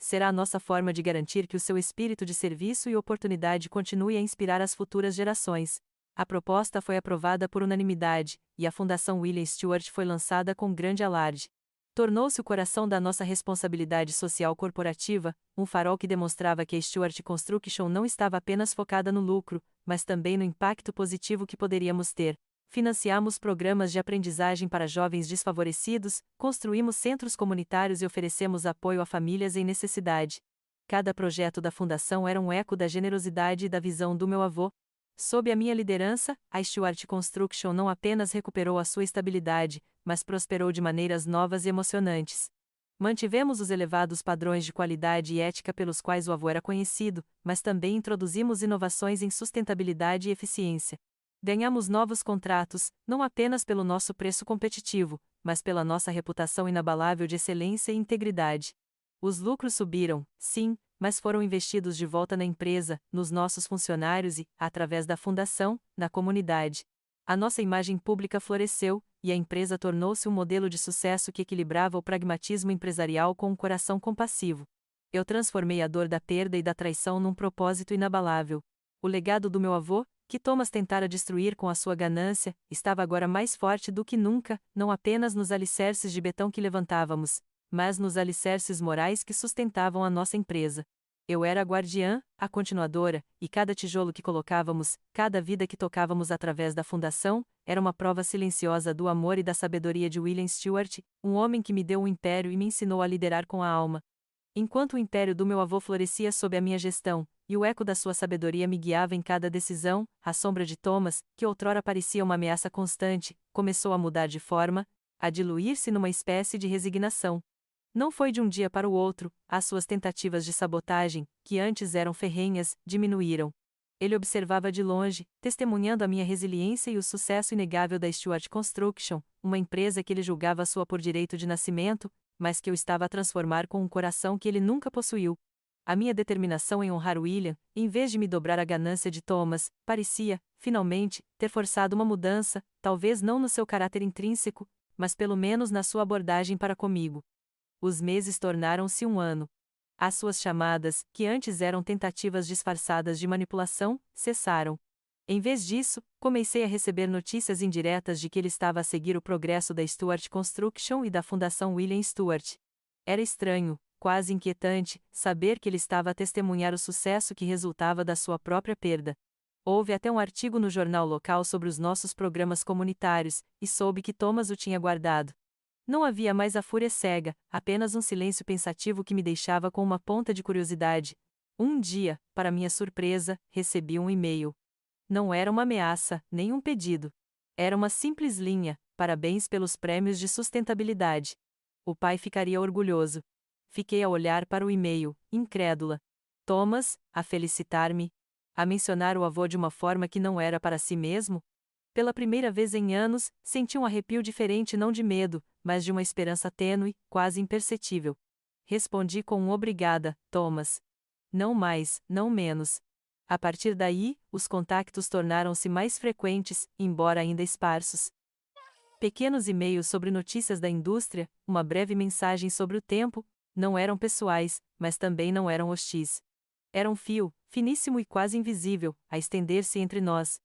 Será a nossa forma de garantir que o seu espírito de serviço e oportunidade continue a inspirar as futuras gerações. A proposta foi aprovada por unanimidade, e a Fundação William Stewart foi lançada com grande alarde. Tornou-se o coração da nossa responsabilidade social corporativa, um farol que demonstrava que a Stewart Construction não estava apenas focada no lucro, mas também no impacto positivo que poderíamos ter. Financiamos programas de aprendizagem para jovens desfavorecidos, construímos centros comunitários e oferecemos apoio a famílias em necessidade. Cada projeto da fundação era um eco da generosidade e da visão do meu avô. Sob a minha liderança, a Stewart Construction não apenas recuperou a sua estabilidade, mas prosperou de maneiras novas e emocionantes. Mantivemos os elevados padrões de qualidade e ética pelos quais o avô era conhecido, mas também introduzimos inovações em sustentabilidade e eficiência. Ganhamos novos contratos, não apenas pelo nosso preço competitivo, mas pela nossa reputação inabalável de excelência e integridade. Os lucros subiram, sim, mas foram investidos de volta na empresa, nos nossos funcionários e, através da fundação, na comunidade. A nossa imagem pública floresceu, e a empresa tornou-se um modelo de sucesso que equilibrava o pragmatismo empresarial com um coração compassivo. Eu transformei a dor da perda e da traição num propósito inabalável. O legado do meu avô, que Thomas tentara destruir com a sua ganância, estava agora mais forte do que nunca, não apenas nos alicerces de betão que levantávamos, mas nos alicerces morais que sustentavam a nossa empresa. Eu era a guardiã, a continuadora, e cada tijolo que colocávamos, cada vida que tocávamos através da fundação, era uma prova silenciosa do amor e da sabedoria de William Stewart, um homem que me deu um império e me ensinou a liderar com a alma. Enquanto o império do meu avô florescia sob a minha gestão, e o eco da sua sabedoria me guiava em cada decisão, a sombra de Thomas, que outrora parecia uma ameaça constante, começou a mudar de forma, a diluir-se numa espécie de resignação. Não foi de um dia para o outro, as suas tentativas de sabotagem, que antes eram ferrenhas, diminuíram. Ele observava de longe, testemunhando a minha resiliência e o sucesso inegável da Stewart Construction, uma empresa que ele julgava sua por direito de nascimento, mas que eu estava a transformar com um coração que ele nunca possuiu. A minha determinação em honrar William, em vez de me dobrar à ganância de Thomas, parecia, finalmente, ter forçado uma mudança, talvez não no seu caráter intrínseco, mas pelo menos na sua abordagem para comigo. Os meses tornaram-se um ano. As suas chamadas, que antes eram tentativas disfarçadas de manipulação, cessaram. Em vez disso, comecei a receber notícias indiretas de que ele estava a seguir o progresso da Stewart Construction e da Fundação William Stewart. Era estranho, quase inquietante, saber que ele estava a testemunhar o sucesso que resultava da sua própria perda. Houve até um artigo no jornal local sobre os nossos programas comunitários, e soube que Thomas o tinha guardado. Não havia mais a fúria cega, apenas um silêncio pensativo que me deixava com uma ponta de curiosidade. Um dia, para minha surpresa, recebi um e-mail. Não era uma ameaça, nem um pedido. Era uma simples linha: parabéns pelos prêmios de sustentabilidade. O pai ficaria orgulhoso. Fiquei a olhar para o e-mail, incrédula. Thomas, a felicitar-me? A mencionar o avô de uma forma que não era para si mesmo? Pela primeira vez em anos, senti um arrepio diferente, não de medo, mas de uma esperança tênue, quase imperceptível. Respondi com um obrigada, Thomas. Não mais, não menos. A partir daí, os contactos tornaram-se mais frequentes, embora ainda esparsos. Pequenos e-mails sobre notícias da indústria, uma breve mensagem sobre o tempo, não eram pessoais, mas também não eram hostis. Era um fio, finíssimo e quase invisível, a estender-se entre nós.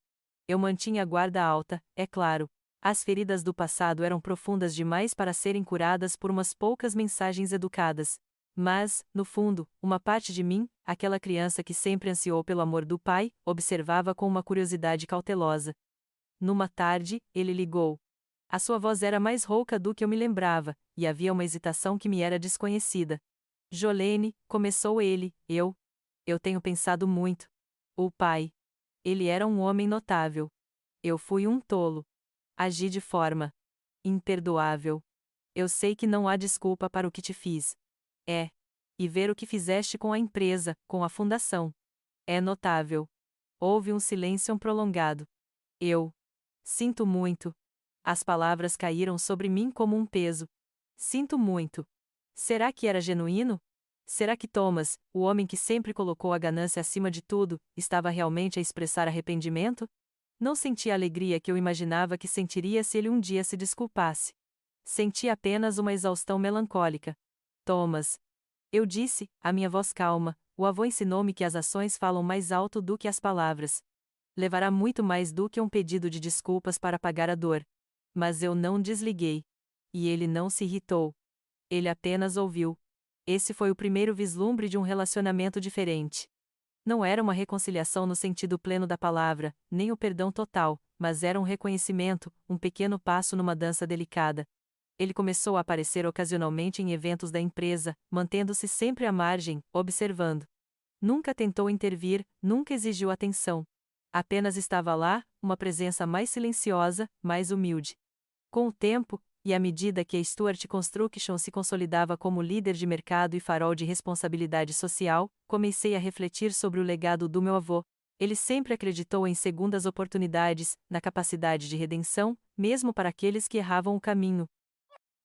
Eu mantinha a guarda alta, é claro. As feridas do passado eram profundas demais para serem curadas por umas poucas mensagens educadas. Mas, no fundo, uma parte de mim, aquela criança que sempre ansiou pelo amor do pai, observava com uma curiosidade cautelosa. Numa tarde, ele ligou. A sua voz era mais rouca do que eu me lembrava, e havia uma hesitação que me era desconhecida. Jolene, começou ele, eu tenho pensado muito. O pai. Ele era um homem notável. Eu fui um tolo. Agi de forma imperdoável. Eu sei que não há desculpa para o que te fiz. E ver o que fizeste com a empresa, com a fundação. É notável. Houve um silêncio prolongado. Eu sinto muito. As palavras caíram sobre mim como um peso. Sinto muito. Será que era genuíno? Será que Thomas, o homem que sempre colocou a ganância acima de tudo, estava realmente a expressar arrependimento? Não senti a alegria que eu imaginava que sentiria se ele um dia se desculpasse. Senti apenas uma exaustão melancólica. Thomas. Eu disse, a minha voz calma, o avô ensinou-me que as ações falam mais alto do que as palavras. Levará muito mais do que um pedido de desculpas para apagar a dor. Mas eu não desliguei. E ele não se irritou. Ele apenas ouviu. Esse foi o primeiro vislumbre de um relacionamento diferente. Não era uma reconciliação no sentido pleno da palavra, nem o perdão total, mas era um reconhecimento, um pequeno passo numa dança delicada. Ele começou a aparecer ocasionalmente em eventos da empresa, mantendo-se sempre à margem, observando. Nunca tentou intervir, nunca exigiu atenção. Apenas estava lá, uma presença mais silenciosa, mais humilde. Com o tempo, E à medida que a Stuart Construction se consolidava como líder de mercado e farol de responsabilidade social, comecei a refletir sobre o legado do meu avô. Ele sempre acreditou em segundas oportunidades, na capacidade de redenção, mesmo para aqueles que erravam o caminho.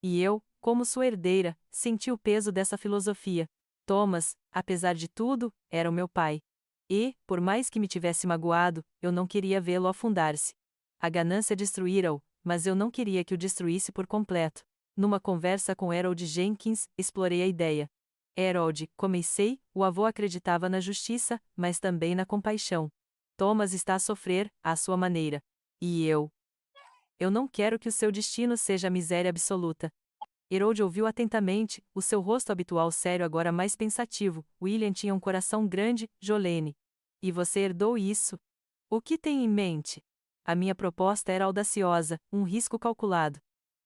E eu, como sua herdeira, senti o peso dessa filosofia. Thomas, apesar de tudo, era o meu pai. E, por mais que me tivesse magoado, eu não queria vê-lo afundar-se. A ganância destruíra-o, mas eu não queria que o destruísse por completo. Numa conversa com Harold Jenkins, explorei a ideia. Harold, comecei, o avô acreditava na justiça, mas também na compaixão. Thomas está a sofrer, à sua maneira. E eu? Eu não quero que o seu destino seja a miséria absoluta. Harold ouviu atentamente, o seu rosto habitual sério agora mais pensativo. William tinha um coração grande, Jolene. E você herdou isso? O que tem em mente? A minha proposta era audaciosa, um risco calculado.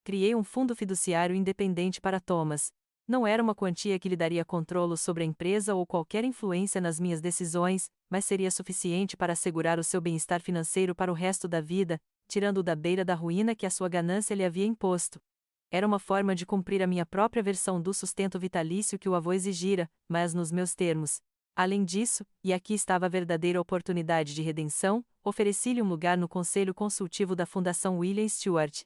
Criei um fundo fiduciário independente para Thomas. Não era uma quantia que lhe daria controle sobre a empresa ou qualquer influência nas minhas decisões, mas seria suficiente para assegurar o seu bem-estar financeiro para o resto da vida, tirando-o da beira da ruína que a sua ganância lhe havia imposto. Era uma forma de cumprir a minha própria versão do sustento vitalício que o avô exigira, mas nos meus termos. Além disso, e aqui estava a verdadeira oportunidade de redenção, ofereci-lhe um lugar no conselho consultivo da Fundação William Stewart.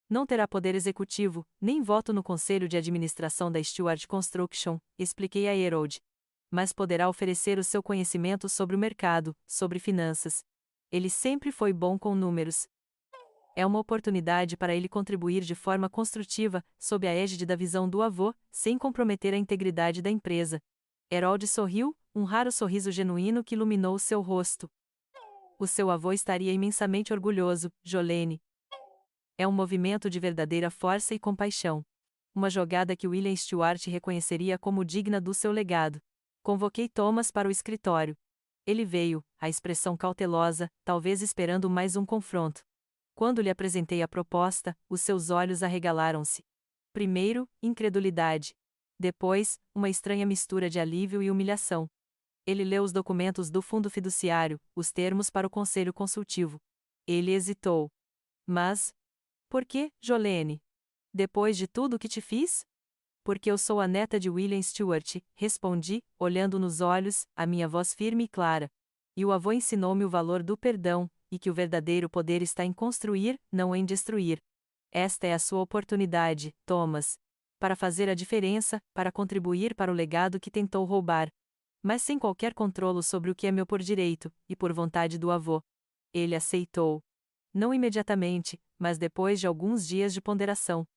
Não terá poder executivo, nem voto no conselho de administração da Stewart Construction, expliquei a Harold. Mas poderá oferecer o seu conhecimento sobre o mercado, sobre finanças. Ele sempre foi bom com números. É uma oportunidade para ele contribuir de forma construtiva, sob a égide da visão do avô, sem comprometer a integridade da empresa. Harold sorriu, um raro sorriso genuíno que iluminou seu rosto. O seu avô estaria imensamente orgulhoso, Jolene. É um movimento de verdadeira força e compaixão. Uma jogada que William Stewart reconheceria como digna do seu legado. Convoquei Thomas para o escritório. Ele veio, a expressão cautelosa, talvez esperando mais um confronto. Quando lhe apresentei a proposta, os seus olhos arregalaram-se. Primeiro, incredulidade. Depois, uma estranha mistura de alívio e humilhação. Ele leu os documentos do fundo fiduciário, os termos para o conselho consultivo. Ele hesitou. Mas, por que, Jolene? Depois de tudo o que te fiz? Porque eu sou a neta de William Stewart, respondi, olhando nos olhos, a minha voz firme e clara. E o avô ensinou-me o valor do perdão, e que o verdadeiro poder está em construir, não em destruir. Esta é a sua oportunidade, Thomas. Para fazer a diferença, para contribuir para o legado que tentou roubar. Mas sem qualquer controlo sobre o que é meu por direito, e por vontade do avô. Ele aceitou. Não imediatamente, mas depois de alguns dias de ponderação.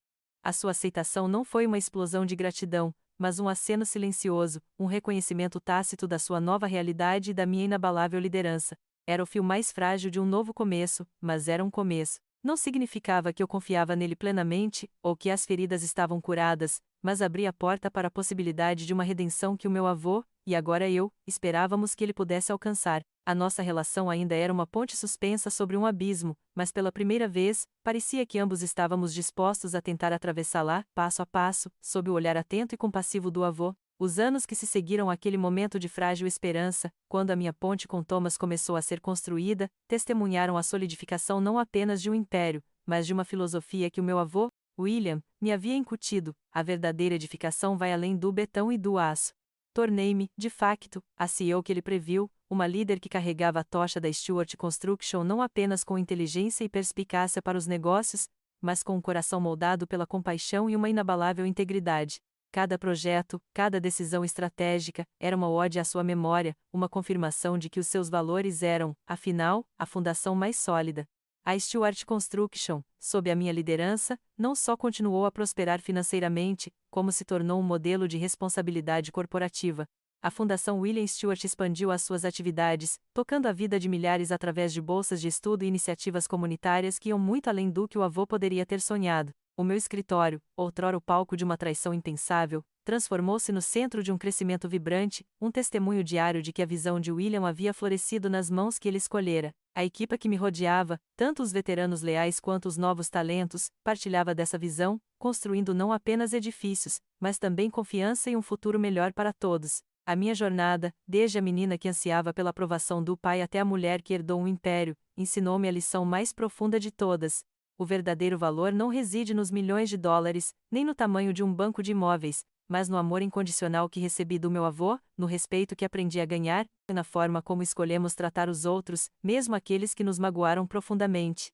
A sua aceitação não foi uma explosão de gratidão, mas um aceno silencioso, um reconhecimento tácito da sua nova realidade e da minha inabalável liderança. Era o fio mais frágil de um novo começo, mas era um começo. Não significava que eu confiava nele plenamente, ou que as feridas estavam curadas, mas abria a porta para a possibilidade de uma redenção que o meu avô, e agora eu, esperávamos que ele pudesse alcançar. A nossa relação ainda era uma ponte suspensa sobre um abismo, mas pela primeira vez, parecia que ambos estávamos dispostos a tentar atravessá-la, passo a passo, sob o olhar atento e compassivo do avô. Os anos que se seguiram àquele momento de frágil esperança, quando a minha ponte com Thomas começou a ser construída, testemunharam a solidificação não apenas de um império, mas de uma filosofia que o meu avô, William, me havia incutido. A verdadeira edificação vai além do betão e do aço. Tornei-me, de facto, a CEO que ele previu, uma líder que carregava a tocha da Stewart Construction não apenas com inteligência e perspicácia para os negócios, mas com um coração moldado pela compaixão e uma inabalável integridade. Cada projeto, cada decisão estratégica, era uma ode à sua memória, uma confirmação de que os seus valores eram, afinal, a fundação mais sólida. A Stewart Construction, sob a minha liderança, não só continuou a prosperar financeiramente, como se tornou um modelo de responsabilidade corporativa. A Fundação William Stewart expandiu as suas atividades, tocando a vida de milhares através de bolsas de estudo e iniciativas comunitárias que iam muito além do que o avô poderia ter sonhado. O meu escritório, outrora o palco de uma traição impensável, transformou-se no centro de um crescimento vibrante, um testemunho diário de que a visão de William havia florescido nas mãos que ele escolhera. A equipa que me rodeava, tanto os veteranos leais quanto os novos talentos, partilhava dessa visão, construindo não apenas edifícios, mas também confiança e um futuro melhor para todos. A minha jornada, desde a menina que ansiava pela aprovação do pai até a mulher que herdou um império, ensinou-me a lição mais profunda de todas. O verdadeiro valor não reside nos milhões de dólares, nem no tamanho de um banco de imóveis, mas no amor incondicional que recebi do meu avô, no respeito que aprendi a ganhar, e na forma como escolhemos tratar os outros, mesmo aqueles que nos magoaram profundamente.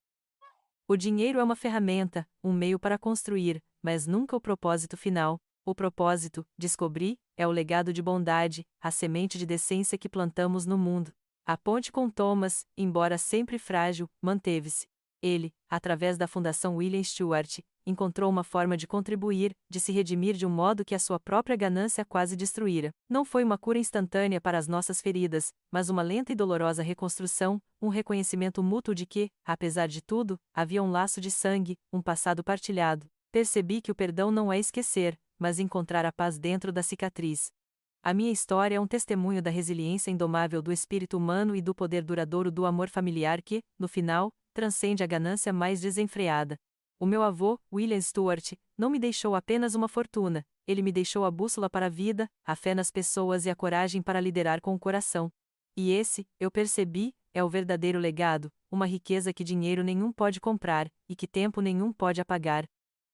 O dinheiro é uma ferramenta, um meio para construir, mas nunca o propósito final. O propósito, descobri, é o legado de bondade, a semente de decência que plantamos no mundo. A ponte com Thomas, embora sempre frágil, manteve-se. Ele, através da Fundação William Stewart, encontrou uma forma de contribuir, de se redimir de um modo que a sua própria ganância quase destruíra. Não foi uma cura instantânea para as nossas feridas, mas uma lenta e dolorosa reconstrução, um reconhecimento mútuo de que, apesar de tudo, havia um laço de sangue, um passado partilhado. Percebi que o perdão não é esquecer, mas encontrar a paz dentro da cicatriz. A minha história é um testemunho da resiliência indomável do espírito humano e do poder duradouro do amor familiar que, no final, transcende a ganância mais desenfreada. O meu avô, William Stewart, não me deixou apenas uma fortuna, ele me deixou a bússola para a vida, a fé nas pessoas e a coragem para liderar com o coração. E esse, eu percebi, é o verdadeiro legado, uma riqueza que dinheiro nenhum pode comprar, e que tempo nenhum pode apagar.